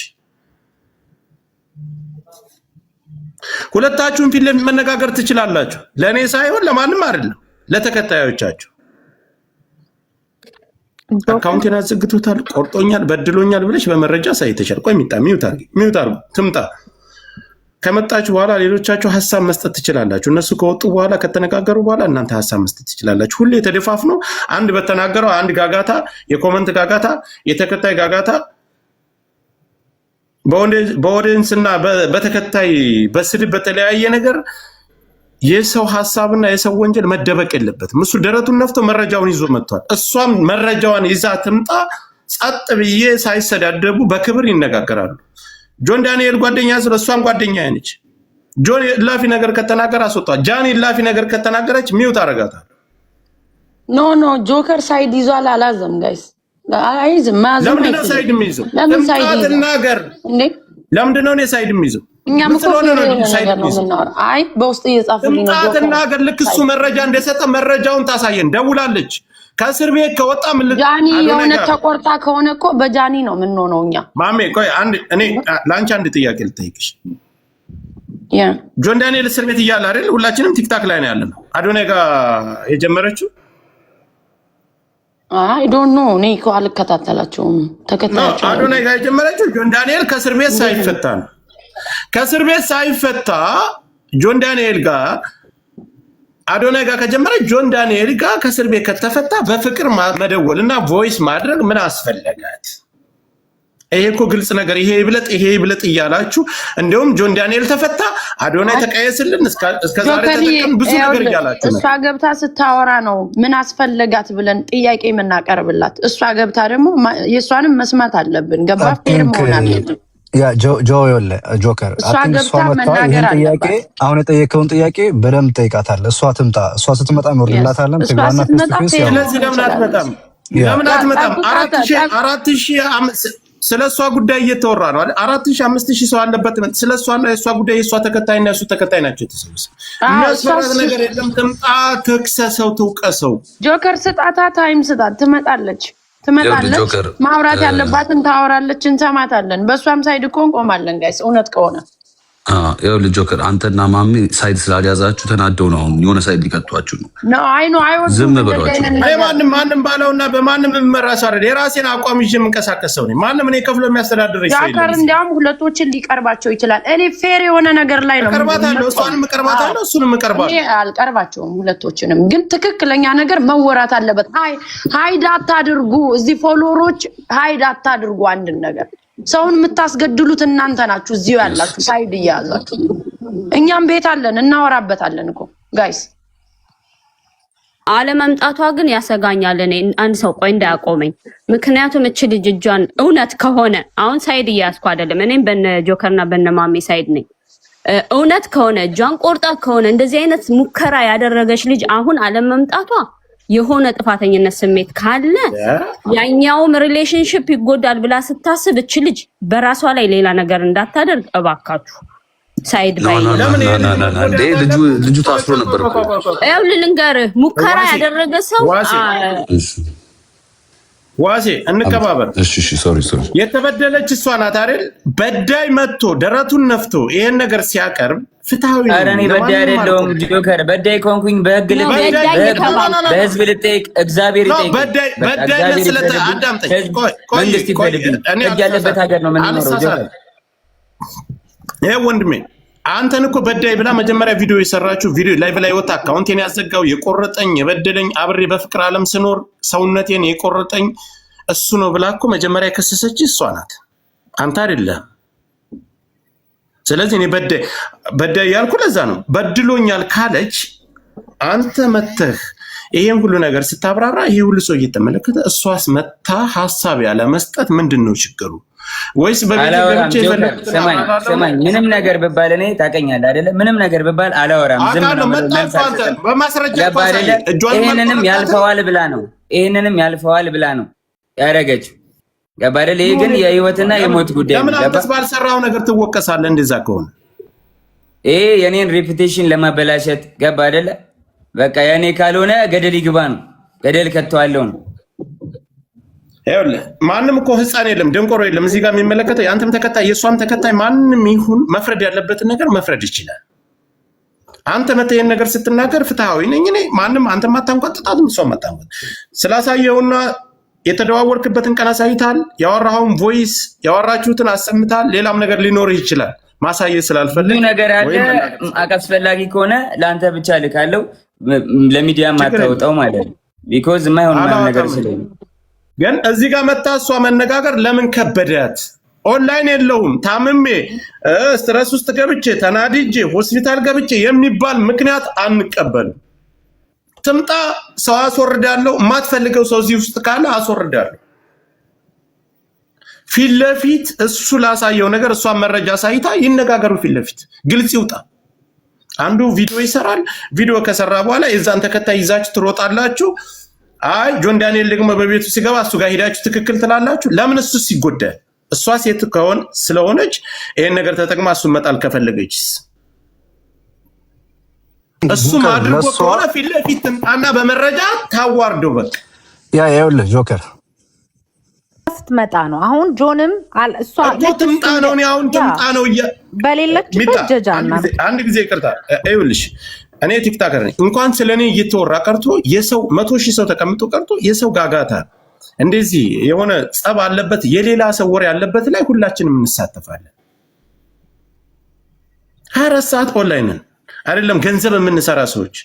ሁለታችሁም ፊት ለፊት መነጋገር ትችላላችሁ። ለኔ ሳይሆን ለማንም አይደለም፣ ለተከታዮቻችሁ። አካውንቴን አዘግቶታል፣ ቆርጦኛል፣ በድሎኛል ብለሽ በመረጃ ሳይተሻል። ቆይ ሚውት አርጉ ትምጣ። ከመጣች በኋላ ሌሎቻችሁ ሀሳብ መስጠት ትችላላችሁ። እነሱ ከወጡ በኋላ ከተነጋገሩ በኋላ እናንተ ሀሳብ መስጠት ትችላላችሁ። ሁሌ ተደፋፍኖ አንድ በተናገረው አንድ ጋጋታ፣ የኮመንት ጋጋታ፣ የተከታይ ጋጋታ በኦዲየንስ እና በተከታይ በስድብ በተለያየ ነገር የሰው ሀሳብና የሰው ወንጀል መደበቅ የለበትም። እሱ ደረቱን ነፍቶ መረጃውን ይዞ መጥቷል። እሷም መረጃዋን ይዛ ትምጣ። ጸጥ ብዬ ሳይሰዳደቡ በክብር ይነጋገራሉ። ጆን ዳንኤል ጓደኛ ስለ እሷም ጓደኛ ነች። ጆን ላፊ ነገር ከተናገረ አስወጣ። ጃኒ ላፊ ነገር ከተናገረች ሚውት አረጋታል። ኖ ጆከር ሳይድ ይዟል አላዘም ጋይስ አይዝም ማዘም። ለምን ነው ሳይድ የሚይዘው? ለምን ሳይድ ይናገር እንዴ? ለምንድን ነው ሳይድ የሚይዘው? እኛም እኮ አይ በውስጥ እየጻፉልኝ ነው። ተናገር። ልክ እሱ መረጃ እንደሰጠ መረጃውን ታሳየን። ደውላለች ከእስር ቤት ከወጣ ምን ጃኒ የሆነ ተቆርጣ ከሆነ እኮ በጃኒ ነው ምን ነው እኛ ማሜ። ቆይ አንድ እኔ ላንቺ አንድ ጥያቄ ልጠይቅሽ። ጆን ዳንኤል እስር ቤት እያለ አይደል ሁላችንም ቲክታክ ላይ ነው ያለነው። አዶናይ ጋር የጀመረችው አይ ዶንት ኖ እኔ እኮ አልከታተላቸውም። ተከታተላቸው አዶናይ ጋር የጀመረችው ጆን ዳንኤል ከእስር ቤት ሳይፈታ ነው። ከእስር ቤት ሳይፈታ ጆን ዳንኤል ጋር አዶናይ ጋር ከጀመረ ጆን ዳንኤል ጋር ከእስር ቤት ከተፈታ በፍቅር መደወል እና ቮይስ ማድረግ ምን አስፈለጋት? ይሄ እኮ ግልጽ ነገር። ይሄ ይብለጥ እያላችሁ እንደውም ጆን ዳንኤል ተፈታ አዶናይ ተቀየስልን እስከዛሬ ተጠቀም ብዙ ነገር እያላችሁ ነው። እሷ ገብታ ስታወራ ነው ምን አስፈለጋት ብለን ጥያቄ የምናቀርብላት። እሷ ገብታ ደግሞ የእሷንም መስማት አለብን። ገባ ፌር መሆን አለብን። ያ ጆከር ይህን ጥያቄ አሁን የጠየቀውን ጥያቄ በደንብ ጠይቃታለህ። እሷ ትምጣ። እሷ ስትመጣ እንወርድላታለን። ትግባና ስለዚህ ለምን አትመጣም? ለምን አትመጣም? 4,000 ስለ እሷ ጉዳይ እየተወራ ነው አይደል? 4,000 5,000 ሰው አለበት። ስለ እሷና የእሷ ጉዳይ የእሷ ተከታይና የእሱ ተከታይ ናቸው የተሰበሰቡት። የሚያስፈራት ነገር የለም። ትምጣ፣ ትክሰሰው፣ ትውቀሰው። ጆከር ስጣታ፣ ታይም ስጣት፣ ትመጣለች። ማውራት ያለባትን ታወራለች፣ እንሰማታለን። በእሷም ሳይድ እኮ እንቆማለን ጋይስ። እውነት ከሆነ ይኸውልህ ጆከር አንተና ማሚ ሳይድ ስላልያዛችሁ ተናደው ነው የሆነ ሳይድ ሊቀጧችሁ ነው። ዝም በሏቸው። ማንም ባለውና በማንም የምመራ ሰው አይደል። የራሴን አቋም ይዤ የምንቀሳቀስ ሰው ነኝ። ማንም እኔ ከፍሎ የሚያስተዳድረኝ ሰው የለም። ጆከር እንዲያውም ሁለቶችን ሊቀርባቸው ይችላል። እኔ ፌር የሆነ ነገር ላይ ነው እቀርባታለሁ። እሷንም እቀርባታለሁ፣ እሱንም እቀርባለሁ። እኔ አልቀርባቸውም ሁለቶችንም። ግን ትክክለኛ ነገር መወራት አለበት። ሃይድ አታድርጉ። እዚህ ፎሎወሮች ሃይድ አታድርጉ አንድን ነገር። ሰውን የምታስገድሉት እናንተ ናችሁ። እዚሁ ያላችሁ ሳይድ እያያዛችሁ። እኛም ቤት አለን እናወራበታለን እኮ ጋይስ። አለመምጣቷ ግን ያሰጋኛል። እኔ አንድ ሰው ቆይ እንዳያቆመኝ። ምክንያቱም እቺ ልጅ እጇን እውነት ከሆነ አሁን ሳይድ እያያዝኩ አይደለም። እኔም በነ ጆከርና በነ ማሚ ሳይድ ነኝ። እውነት ከሆነ እጇን ቆርጣ ከሆነ እንደዚህ አይነት ሙከራ ያደረገች ልጅ አሁን አለመምጣቷ የሆነ ጥፋተኝነት ስሜት ካለ ያኛውም ሪሌሽንሺፕ ይጎዳል ብላ ስታስብ እች ልጅ በራሷ ላይ ሌላ ነገር እንዳታደርግ እባካችሁ ሳይድ ባይ ልጁ ታስሮ ነበር እኮ ያው ልንገርህ ሙከራ ያደረገ ሰው ዋሴ እንከባበር። እሺ ሶሪ የተበደለች እሷ ናት አይደል? በዳይ መጥቶ ደረቱን ነፍቶ ይሄን ነገር ሲያቀርብ ፍትሃዊ ነው። ኧረ እኔ በዳይ አይደለሁም ጆከር። በዳይ ኮንኩኝ በህግ ልጠይቅ፣ በህዝብ ልጠይቅ፣ እግዚአብሔር ይጠይቅ። በዳይ ስለተ አዳምጠኝ። ቆይ መንግስት ይፈርድብኝ። ህግ ያለበት ሀገር ነው የምንኖረው ጆከር። ይሄ ወንድሜ አንተን እኮ በዳይ ብላ መጀመሪያ ቪዲዮ የሰራችው ቪዲዮ ላይቭ ላይ ወጣ። አካውንቴን ያዘጋው የቆረጠኝ የበደለኝ አብሬ በፍቅር ዓለም ስኖር ሰውነቴን የቆረጠኝ እሱ ነው ብላ እኮ መጀመሪያ የከሰሰች እሷ ናት፣ አንተ አይደለም። ስለዚህ እኔ በዳይ ያልኩ ለዛ ነው። በድሎኛል ካለች አንተ መተህ ይሄን ሁሉ ነገር ስታብራራ ይሄ ሁሉ ሰው እየተመለከተ እሷስ መታ ሐሳብ ያለ መስጠት ምንድነው ችግሩ? ወይስ በቪዲዮ ገብቼ ሰማኝ ምንም ነገር ብባል እኔ ታውቀኛለህ አይደለ? ምንም ነገር ብባል አላወራም። ዝም ነው በማስረጃ ይሄንንም ያልፈዋል ብላ ነው ያደረገችው። ገባ አይደለ? ይሄ ግን የህይወትና የሞት ጉዳይ ነው። ለምን አንተስ ባልሰራው ነገር ትወቀሳለህ? እንደዛ ከሆነ ይሄ የኔን ሬፑቴሽን ለማበላሸት ገባ አይደለ? በቃ የኔ ካልሆነ ገደል ይግባ ነው፣ ገደል ከተዋለው ነው። ይኸውልህ ማንም እኮ ህፃን የለም ደንቆሮ የለም እዚህ ጋር የሚመለከተው የአንተም ተከታይ የእሷም ተከታይ ማንም ይሁን መፍረድ ያለበትን ነገር መፍረድ ይችላል። አንተ መተህ ይሄን ነገር ስትናገር ፍትሃዊ ነኝ እኔ ማንም አንተ ማታንቋጥጣትም እሷ ማታንቋጥ ስላሳየውና የተደዋወልክበትን ቀን አሳይታል። ያወራኸውን ቮይስ ያወራችሁትን አሰምታል። ሌላም ነገር ሊኖርህ ይችላል ማሳየት ስላልፈልግ ነገር አለ። አስፈላጊ ከሆነ ለአንተ ብቻ ልካለው ለሚዲያ ማታወጣው ማለት ነው። ቢኮዝ የማይሆን ነገር ስለሆነ ግን እዚህ ጋር መታ እሷ መነጋገር ለምን ከበዳት? ኦንላይን የለውም ታምሜ ስትረስ ውስጥ ገብቼ ተናድጄ ሆስፒታል ገብቼ የሚባል ምክንያት አንቀበልም። ትምጣ፣ ሰው አስወርዳለሁ። የማትፈልገው ሰው እዚህ ውስጥ ካለ አስወርዳለሁ። ፊት ለፊት እሱ ላሳየው ነገር እሷን መረጃ ሳይታ ይነጋገሩ። ፊት ለፊት ግልጽ ይውጣ። አንዱ ቪዲዮ ይሰራል። ቪዲዮ ከሰራ በኋላ የዛን ተከታይ ይዛችሁ ትሮጣላችሁ። አይ ጆን ዳንኤል ደግሞ በቤቱ ሲገባ እሱ ጋር ሄዳችሁ ትክክል ትላላችሁ። ለምን እሱስ ይጎዳል? እሷ ሴት ስለሆነች ይሄን ነገር ተጠቅማ እሱን መጣል ከፈለገችስ እሱም አድርጎ ከሆነ ፊት ለፊት ትምጣና በመረጃ ታዋርደው። በቃ ይኸውልህ ጆከር ስትመጣ ነው አሁን ጆንም እሷ ትምጣ ነው አሁን ትምጣ ነው በሌለችበት ጀጃና አንድ ጊዜ ይቅርታ። ይኸውልሽ እኔ ቲክታከር ነኝ። እንኳን ስለኔ እየተወራ ቀርቶ የሰው 100,000 ሰው ተቀምጦ ቀርቶ የሰው ጋጋታ እንደዚህ የሆነ ጸብ አለበት የሌላ ሰው ወሬ ያለበት ላይ ሁላችንም እንሳተፋለን። 24 ሰዓት ኦንላይን አይደለም ገንዘብ የምንሰራ ሰዎች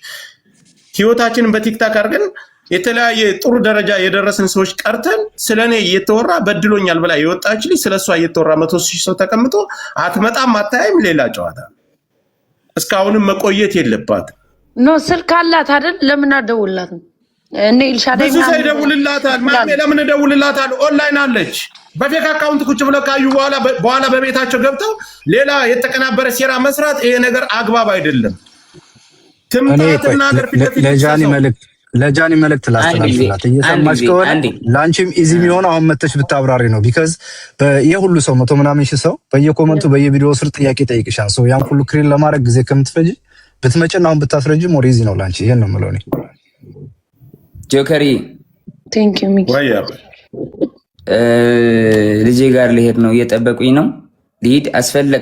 ህይወታችንን በቲክታክ አድርገን የተለያየ ጥሩ ደረጃ የደረስን ሰዎች ቀርተን ስለኔ እየተወራ በድሎኛል ብላ የወጣች ልጅ ስለሷ እየተወራ 100,000 ሰው ተቀምጦ አትመጣም አታይም። ሌላ ጨዋታ እስካሁንም መቆየት የለባትም። ኖ ስልክ አላት አይደል? ለምን አደውልላትም? እኔ ኢልሻዳይ ብዙ ሰው ይደውልላታል። ማሜ ለምን እደውልላታል? ኦንላይን አለች። በፌክ አካውንት ቁጭ ብለው ካዩ በኋላ በቤታቸው ገብተው ሌላ የተቀናበረ ሴራ መስራት ይሄ ነገር አግባብ አይደለም። ትምጣትና ነገር ለጃኒ መልእክት ላስተላልፍላት እየሰማች ከሆነ ለአንቺም ኢዚ የሚሆነው አሁን መተሽ ብታብራሪ ነው። ቢካዝ የሁሉ ሰው 100 ምናምን ሺህ ሰው በየኮመንቱ በየቪዲዮ ስር ጥያቄ ጠይቅሻል። ሰው ያን ሁሉ ክሪን ለማድረግ ጊዜ ከምትፈጅ ብትመጭና አሁን ብታስረጅ ሞር ኢዚ ነው ላንቺ። ይሄን ነው የምለው እኔ። ጆከሪ ቴንክ ዩ ሚኪ ልጄ ጋር ልሄድ ነው፣ እየጠበቁኝ ነው። ልሂድ።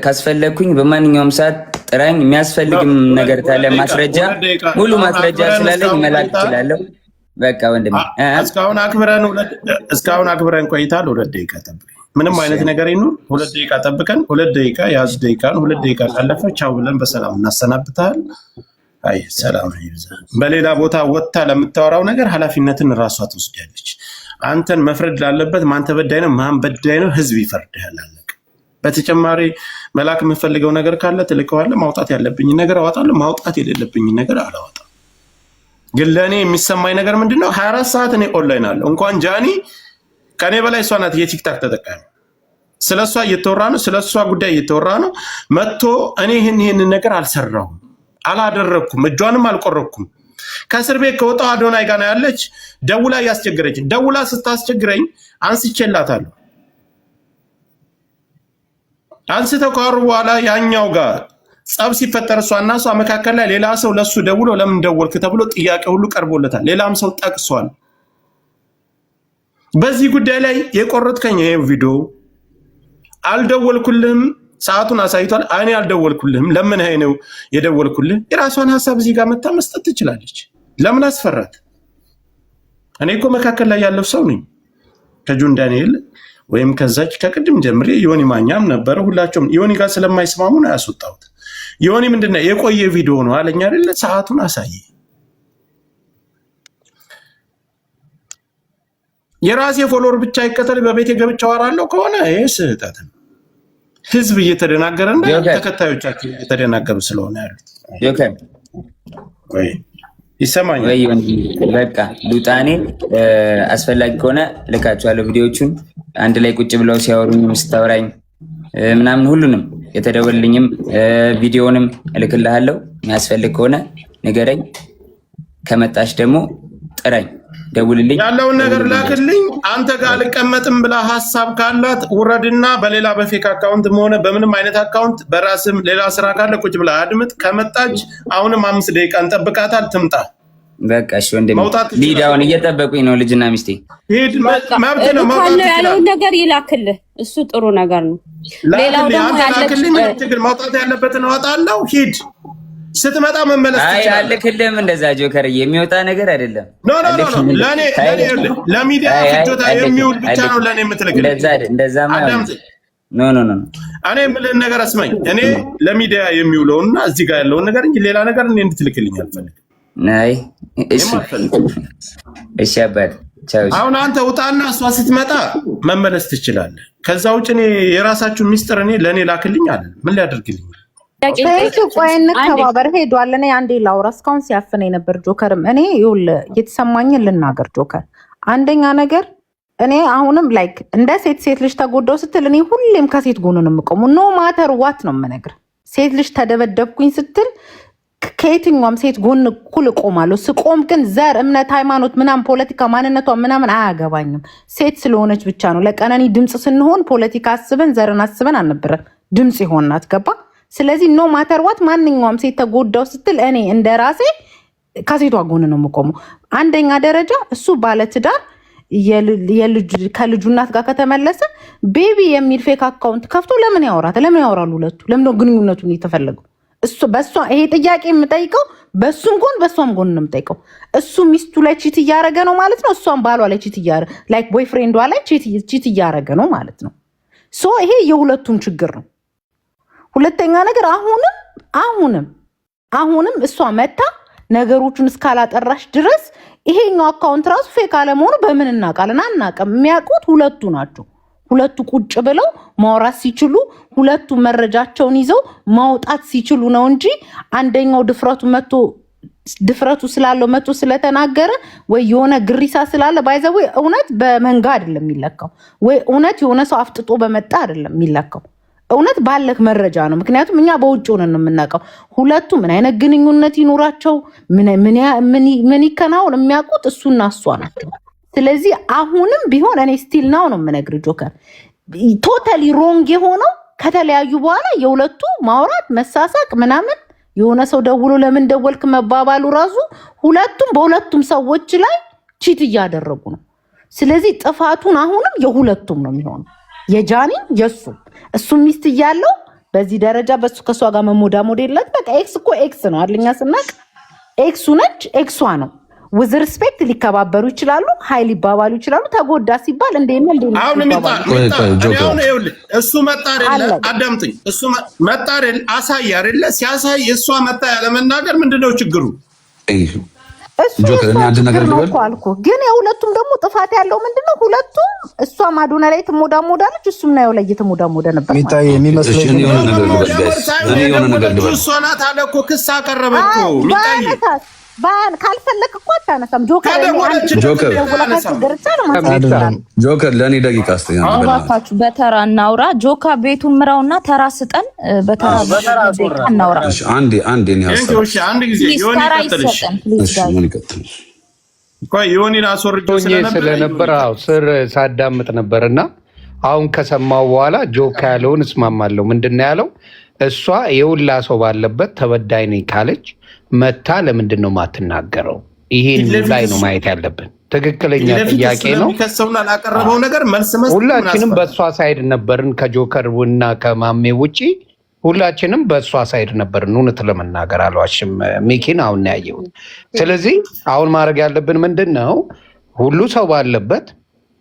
ካስፈለግኩኝ በማንኛውም ሰዓት ጥራኝ። የሚያስፈልግም ነገር ካለ ማስረጃ ሙሉ ማስረጃ ስላለኝ መላክ እችላለሁ። በቃ ወንድሜ እስካሁን አክብረን ቆይታል። 2 ደቂቃ ጠብቀኝ። ምንም አይነት ነገር ይኑር 2 ደቂቃ ጠብቀን 2 ደቂቃ ያዝ ደቂቃን 2 ደቂቃ ካለፈ ቻው ብለን በሰላም እናሰናብታል። አይ ሰላም ይብዛ። በሌላ ቦታ ወጥታ ለምታወራው ነገር ኃላፊነትን ራሷ ትወስዳለች። አንተን መፍረድ ላለበት ማን ተበዳይ ነው ማን በዳይ ነው ህዝብ ይፈርድሃል። በተጨማሪ መላክ የምፈልገው ነገር ካለ ትልከዋለህ። ማውጣት ያለብኝ ነገር አወጣለሁ፣ ማውጣት የሌለብኝ ነገር አላወጣም። ግን ለእኔ የሚሰማኝ ነገር ምንድነው? 24 ሰዓት እኔ ኦንላይን አለሁ። እንኳን ጃኒ ከኔ በላይ እሷ ናት የቲክታክ ተጠቃሚ። ስለሷ እየተወራ ነው፣ ስለሷ ጉዳይ እየተወራ ነው። መጥቶ እኔ ይህን ነገር አልሰራሁም፣ አላደረኩም፣ እጇንም አልቆረኩም። ከእስር ቤት ከወጣሁ አዶናይ ጋር ነው ያለች። ደውላ እያስቸገረች፣ ደውላ ስታስቸግረኝ አንስቼላታለሁ። አንስተው ካወሩ በኋላ ያኛው ጋር ጸብ ሲፈጠር እሷና እሷ መካከል ላይ ሌላ ሰው ለሱ ደውሎ ለምን ደወልክ ተብሎ ጥያቄ ሁሉ ቀርቦለታል። ሌላም ሰው ጠቅሷል። በዚህ ጉዳይ ላይ የቆረጥከኝ ይሄ ቪዲዮ አልደወልኩልህም፣ ሰዓቱን አሳይቷል። እኔ አልደወልኩልህም፣ ለምን ይሄ ነው የደወልኩልህ? የራሷን ሀሳብ እዚህ ጋር መታ መስጠት ትችላለች። ለምን አስፈራት? እኔ እኮ መካከል ላይ ያለው ሰው ነኝ። ከጁን ዳንኤል ወይም ከዛች ከቅድም ጀምሬ ዮኒ ማኛም ነበረ። ሁላቸውም ዮኒ ጋር ስለማይስማሙ ነው ያስወጣሁት። ዮኒ ምንድነው የቆየ ቪዲዮ ነው አለኝ አይደለ? ሰዓቱን አሳይ። የራሴ ፎሎወር ብቻ ይከተል በቤቴ ገብቼ አወራለሁ ከሆነ ይሄ ስህተት ነው። ህዝብ እየተደናገረና ተከታዮቻችን እየተደናገሩ ስለሆነ ያሉት ወይ ይሰማኛል ወይ? በቃ ሉጣኔ አስፈላጊ ከሆነ ልካቸዋለሁ ቪዲዮቹን አንድ ላይ ቁጭ ብለው ሲያወሩኝ ስታወራኝ ምናምን ሁሉንም የተደወልልኝም ቪዲዮንም እልክልሃለሁ። የሚያስፈልግ ከሆነ ንገረኝ፣ ከመጣች ደግሞ ጥራኝ፣ ደውልልኝ፣ ያለውን ነገር ላክልኝ። አንተ ጋር አልቀመጥም ብላ ሀሳብ ካላት ውረድና በሌላ በፌክ አካውንትም ሆነ በምንም አይነት አካውንት በራስም ሌላ ስራ ካለ ቁጭ ብላ አድምጥ። ከመጣች አሁንም 5 ደቂቃ እንጠብቃታል፣ ትምጣ። በቃ እሺ ወንድሜ፣ ሊዳውን እየጠበቁኝ ነው ልጅና ሚስቴ። ሂድ፣ መብት ነው። ያለውን ነገር ይላክልህ፣ እሱ ጥሩ ነገር ነው። ሌላው ደግሞ መውጣት ያለበትን እወጣለሁ። ሂድ፣ ስትመጣ መመለስ ትችላለህ። አይ አልክልህም፣ እንደዛ ጆከር የሚወጣ ነገር አይደለም። ኖ ለሚዲያ ፍጆታ የሚውል ብቻ ነው ለኔ የምትልክልኝ። እንደዛ ማለት ኖ እኔ የምልህን ነገር አስማኝ። እኔ ለሚዲያ የሚውለውና እዚህ ጋር ያለውን ነገር እንጂ ሌላ ነገር እኔ እንድትልክልኝ አልፈልግም። ናይ እሺ አባት ቻው። አሁን አንተ ውጣና እሷ ስትመጣ መመለስ ትችላለህ። ከዛ ውጭ እኔ የራሳችሁን ሚስጥር እኔ ለኔ ላክልኝ አለ። ምን ሊያደርግልኝ? ቆይ እንከባበር። ሄዷል። እኔ አንዴ ላውራ። እስካሁን ሲያፍነኝ ነበር ጆከርም። እኔ ይኸውልህ የተሰማኝን ልናገር ጆከር። አንደኛ ነገር እኔ አሁንም ላይክ እንደ ሴት ልጅ ተጎዳው ስትል እኔ ሁሌም ከሴት ጎን ነው የምቆመው። ኖ ማተር ዋት ነው የምነግርህ። ሴት ልጅ ተደበደብኩኝ ስትል ከየትኛውም ሴት ጎን እኩል እቆማለሁ። ስቆም ግን ዘር፣ እምነት፣ ሃይማኖት ምናምን ፖለቲካ ማንነቷ ምናምን አያገባኝም። ሴት ስለሆነች ብቻ ነው። ለቀነኒ ድምፅ ስንሆን ፖለቲካ አስበን ዘርን አስበን አልነበረም ድምፅ ይሆናት ገባ። ስለዚህ ኖ ማተር ዋት ማንኛውም ሴት ተጎዳው ስትል እኔ እንደ ራሴ ከሴቷ ጎን ነው የምቆመው። አንደኛ ደረጃ እሱ ባለትዳር ከልጁ እናት ጋር ከተመለሰ ቤቢ የሚል ፌክ አካውንት ከፍቶ ለምን ያወራታል? ለምን ያወራሉ ሁለቱ? ለምን ነው ግንኙነቱን እየተፈለገው? እሱ በሷ ይሄ ጥያቄ የምጠይቀው በሱም ጎን በሷም ጎን ነው የምጠይቀው። እሱ ሚስቱ ላይ ቺት እያረገ ነው ማለት ነው። እሷም ባሏ ላይ ቺት እያረገ ላይክ ቦይፍሬንዷ ላይ ቺት እያረገ ነው ማለት ነው። ሶ ይሄ የሁለቱም ችግር ነው። ሁለተኛ ነገር አሁንም እሷ መታ ነገሮቹን እስካላጠራሽ ድረስ ይሄኛው አካውንት ራሱ ፌክ አለመሆኑ በምን እናውቃለን? አናውቅም። የሚያውቁት ሁለቱ ናቸው። ሁለቱ ቁጭ ብለው ማውራት ሲችሉ፣ ሁለቱ መረጃቸውን ይዘው ማውጣት ሲችሉ ነው እንጂ አንደኛው ድፍረቱ ስላለው መቶ ስለተናገረ ወይ የሆነ ግሪሳ ስላለ ባይዘው እውነት በመንጋ አይደለም የሚለካው፣ ወይ እውነት የሆነ ሰው አፍጥጦ በመጣ አይደለም የሚለካው። እውነት ባለክ መረጃ ነው። ምክንያቱም እኛ በውጭ ሆነን ነው የምናውቀው። ሁለቱ ምን አይነት ግንኙነት ይኖራቸው ምን ይከናወን የሚያውቁት እሱና እሷ ናቸው። ስለዚህ አሁንም ቢሆን እኔ ስቲል ናው ነው የምነግር ጆከር፣ ቶታሊ ሮንግ የሆነው ከተለያዩ በኋላ የሁለቱ ማውራት መሳሳቅ ምናምን የሆነ ሰው ደውሎ ለምን ደወልክ መባባሉ ራሱ ሁለቱም በሁለቱም ሰዎች ላይ ቺት እያደረጉ ነው። ስለዚህ ጥፋቱን አሁንም የሁለቱም ነው የሚሆነው፣ የጃኒም የሱም። እሱ ሚስት እያለው በዚህ ደረጃ በሱ ከሷ ጋር መሞዳሞድ የለት። በቃ ኤክስ እኮ ኤክስ ነው አለኛ ስናቅ ኤክሱ ነች፣ ኤክሷ ነው። with respect ሊከባበሩ ይችላሉ፣ ኃይል ይባባሉ ይችላሉ። ተጎዳ ሲባል እንዴት እሱ መጣ አይደለ? አዳምጥኝ። እሱ መጣ አይደለ? አሳይ አይደለ? ሲያሳይ እሷ መጣ ያለ መናገር ምንድነው ችግሩ? ግን የሁለቱም ደግሞ ጥፋት ያለው ምንድነው? ሁለቱም እሷም አዶና ላይ ትሞዳሞዳለች፣ እሱም ናየው ላይ እየተሞዳሞደ ነበር። እሷ ናት አለ እኮ ክስ አቀረበች እኮ ካልፈለክ እኮ አታነሳም። ጆከር ለእኔ ደቂቃ እባካችሁ በተራ እናውራ። ጆካ ቤቱን ምራውና ተራ ስጠን። በተራ እናውራ። አንድ ዮኒን አስወርጆ ስለነበር ስር ሳዳምጥ ነበርና አሁን ከሰማው በኋላ ጆካ ያለውን እስማማለሁ። ምንድን ነው ያለው? እሷ የውላ ሰው ባለበት ተበዳይ ነኝ ካለች መታ ለምንድን ነው ማትናገረው? ይሄን ላይ ነው ማየት ያለብን። ትክክለኛ ጥያቄ ነው። ከሰውና ላቀረበው ነገር መልስ መስጠት ሁላችንም በእሷ ሳይድ ነበርን። ከጆከር እና ከማሜ ውጪ ሁላችንም በእሷ ሳይድ ነበርን። እውነት ለመናገር አልዋሽም። ሚኪን አሁን ያየሁት። ስለዚህ አሁን ማድረግ ያለብን ምንድን ነው? ሁሉ ሰው ባለበት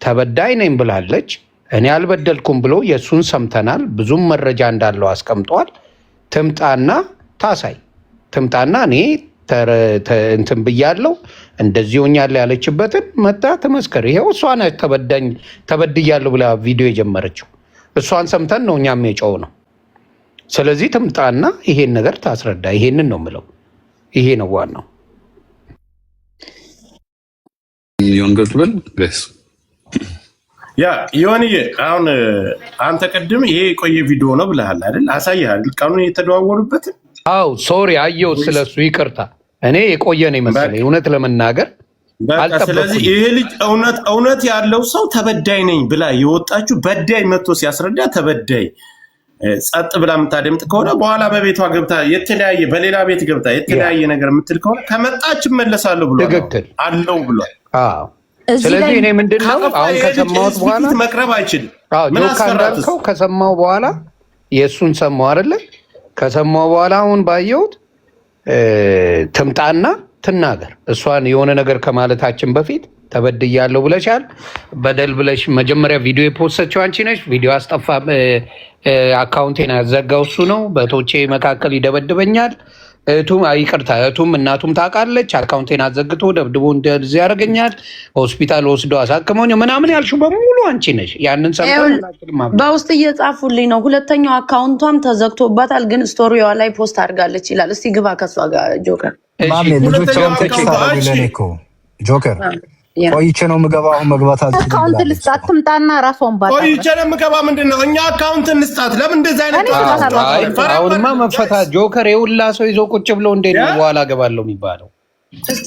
ተበዳይ ነኝ ብላለች። እኔ አልበደልኩም ብሎ የእሱን ሰምተናል። ብዙም መረጃ እንዳለው አስቀምጧል። ትምጣና ታሳይ። ትምጣና እኔ እንትን ብያለሁ እንደዚህ ሆኛለሁ ያለችበትን መጣ ትመስከር። ይሄው እሷ ነች ተበድያለሁ ብላ ቪዲዮ የጀመረችው። እሷን ሰምተን ነው እኛም የጮው ነው። ስለዚህ ትምጣና ይሄን ነገር ታስረዳ። ይሄንን ነው የምለው። ይሄ ነው ዋናው። ያ ዮኒዬ አሁን አንተ ቅድም ይሄ የቆየ ቪዲዮ ነው ብለሃል አይደል? አሳይሃል ቀኑን የተደዋወሉበት። አው ሶሪ አየው ስለሱ ይቅርታ። እኔ የቆየ ነው መሰለኝ እውነት ለመናገር አልጠበቅኩም። ስለዚህ ይሄ ልጅ እውነት ያለው ሰው ተበዳይ ነኝ ብላ የወጣችሁ በዳይ መጥቶ ሲያስረዳ ተበዳይ ጸጥ ብላ የምታደምጥ ከሆነ በኋላ በቤቷ ገብታ የተለያየ በሌላ ቤት ገብታ የተለያየ ነገር የምትል ከሆነ ከመጣች እመለሳለሁ ብሎ አለው ብሏል። ስለዚህ እኔ ምንድነው አሁን ከሰማሁት በኋላ መቅረብ አይችልም። ጆካ እንዳልከው ከሰማሁ በኋላ የእሱን ሰማሁ አይደለ? ከሰማሁ በኋላ አሁን ባየሁት ትምጣና ትናገር። እሷን የሆነ ነገር ከማለታችን በፊት ተበድያለሁ ብለሻል። በደል ብለሽ መጀመሪያ ቪዲዮ የፖስተችው አንቺ ነሽ። ቪዲዮ አስጠፋ አካውንቴን ያዘጋው እሱ ነው። በቶቼ መካከል ይደበድበኛል። ይቅርታ እህቱም እናቱም ታውቃለች። አካውንቴን አዘግቶ ደብድቦ እንደዚህ ያደርገኛል። ሆስፒታል ወስዶ አሳክመኝ ምናምን ያልሽው በሙሉ አንቺ ነሽ። ያንን ሰምተን በውስጥ እየጻፉልኝ ነው። ሁለተኛው አካውንቷም ተዘግቶባታል፣ ግን ስቶሪዋ ላይ ፖስት አድርጋለች ይላል። እስቲ ግባ ከሷ ጋር ጆከር። ማሜ ልጆቻውን ተከታተሉ። እኮ ጆከር ቆይቼ ነው የምገባው። አሁን መግባት አልችልም። አካውንት ልስጣት ትምጣና ራሷን ባታ ቆይቼ ነው የምገባ። ምንድን ነው እኛ አካውንት እንስጣት? ለምን እንደዛ አይነት አሁንማ መፈታት ጆከር የሁላ ሰው ይዞ ቁጭ ብሎ እንዴት ነው በኋላ ገባለሁ የሚባለው?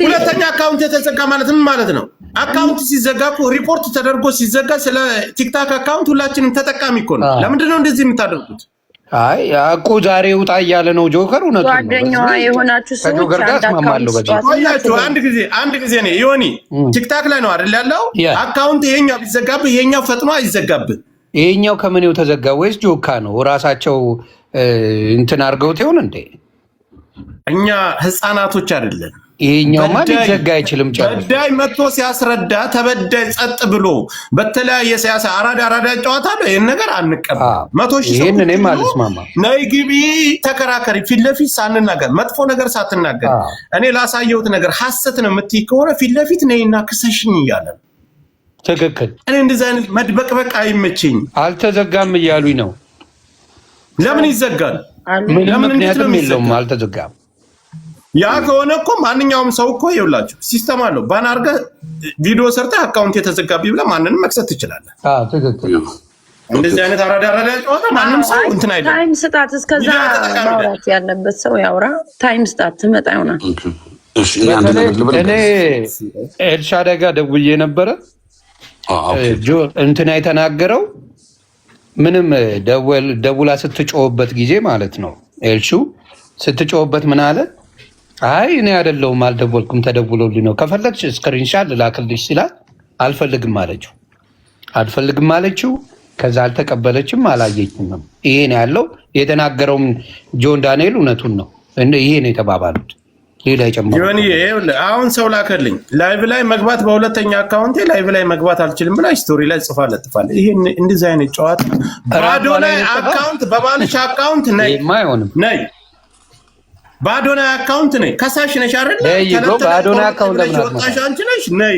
ሁለተኛ አካውንት የተዘጋ ማለት ምን ማለት ነው? አካውንት ሲዘጋ እኮ ሪፖርት ተደርጎ ሲዘጋ ስለ ቲክታክ አካውንት ሁላችንም ተጠቃሚ እኮ ነው። ለምንድን ነው እንደዚህ የምታደርጉት? አይ አቁ ዛሬ ውጣ እያለ ነው ጆከር። እውነቱን ነው። ጓደኛዋ የሆናችሁ ሰዎች አንድ ጊዜ ነው ዮኒ ቲክታክ ላይ ነው አይደል ያለው አካውንት። ይሄኛው ቢዘጋብህ ይሄኛው ፈጥኖ አይዘጋብህ። ይሄኛው ከምኔው ተዘጋ ወይስ ጆካ ነው ራሳቸው እንትን አድርገውት ይሆን እንዴ? እኛ ህፃናቶች አይደለም። ይሄኛውማ ሊዘጋ አይችልም። በዳይ መጥቶ ሲያስረዳ ተበዳይ ጸጥ ብሎ በተለያየ ሲያሳ አራዳ ጨዋታ ነው። ይሄን ነገር አንቀበል። 100 ሺህ ይሄን እኔም አልስማማ። ነይ ግቢ ተከራከሪ፣ ፊት ለፊት ሳንናገር መጥፎ ነገር ሳትናገር እኔ ላሳየሁት ነገር ሐሰት ነው የምትይ ከሆነ ፊት ለፊት ነይና ክሰሽኝ እያለ ትክክል። እኔ እንደዚህ አይነት መድበቅበቅ አይመችኝ። አልተዘጋም እያሉኝ ነው። ለምን ይዘጋል? ለምን ምክንያቱም የለውም አልተዘጋም። ያ ከሆነ እኮ ማንኛውም ሰው እኮ ይኸውላችሁ ሲስተም አለው። ባን አድርገህ ቪዲዮ ሰርተህ አካውንት የተዘጋብኝ ብለህ ማንንም መክሰት ትችላለህ። ትክክል። እንደዚህ አይነት አራዳ ጨዋታ ማንም ሰው እንትን አይደለም። ታይም ስጣት። እስከዛ ማውራት ያለበት ሰው ያውራ። ታይም ስጣት። ትመጣ ይሆናል። እኔ ኤልሻዳይ ጋር ደውዬ ነበረ። እንትና የተናገረው ምንም ደውላ ስትጮህበት ጊዜ ማለት ነው። ኤልሹ ስትጮህበት ምን አለ? አይ እኔ አይደለሁም አልደወልኩም፣ ተደውሎልኝ ነው። ከፈለግሽ ስክሪንሻት ልላክልሽ ሲላት አልፈልግም አለችው። ከዛ አልተቀበለችም፣ አላየችም። ይሄ ነው ያለው። የተናገረውም ጆን ዳንኤል እውነቱን ነው። ይሄ ነው የተባባሉት። ሌላ ይጨምራል። አሁን ሰው ላከልኝ ላይቭ ላይ መግባት በሁለተኛ አካውንቴ ላይቭ ላይ መግባት አልችልም ብላ ስቶሪ ላይ ጽፋ ለጥፋለ። ይሄ እንደዚህ አይነት ጨዋታ ባዶ ላይ አካውንት በባልሽ አካውንት ነይ ነይ ባዶና አካውንት ነይ ከሳሽ ነሽ አይደል? ባዶና አካውንት ለምን አንቺ ነሽ ነይ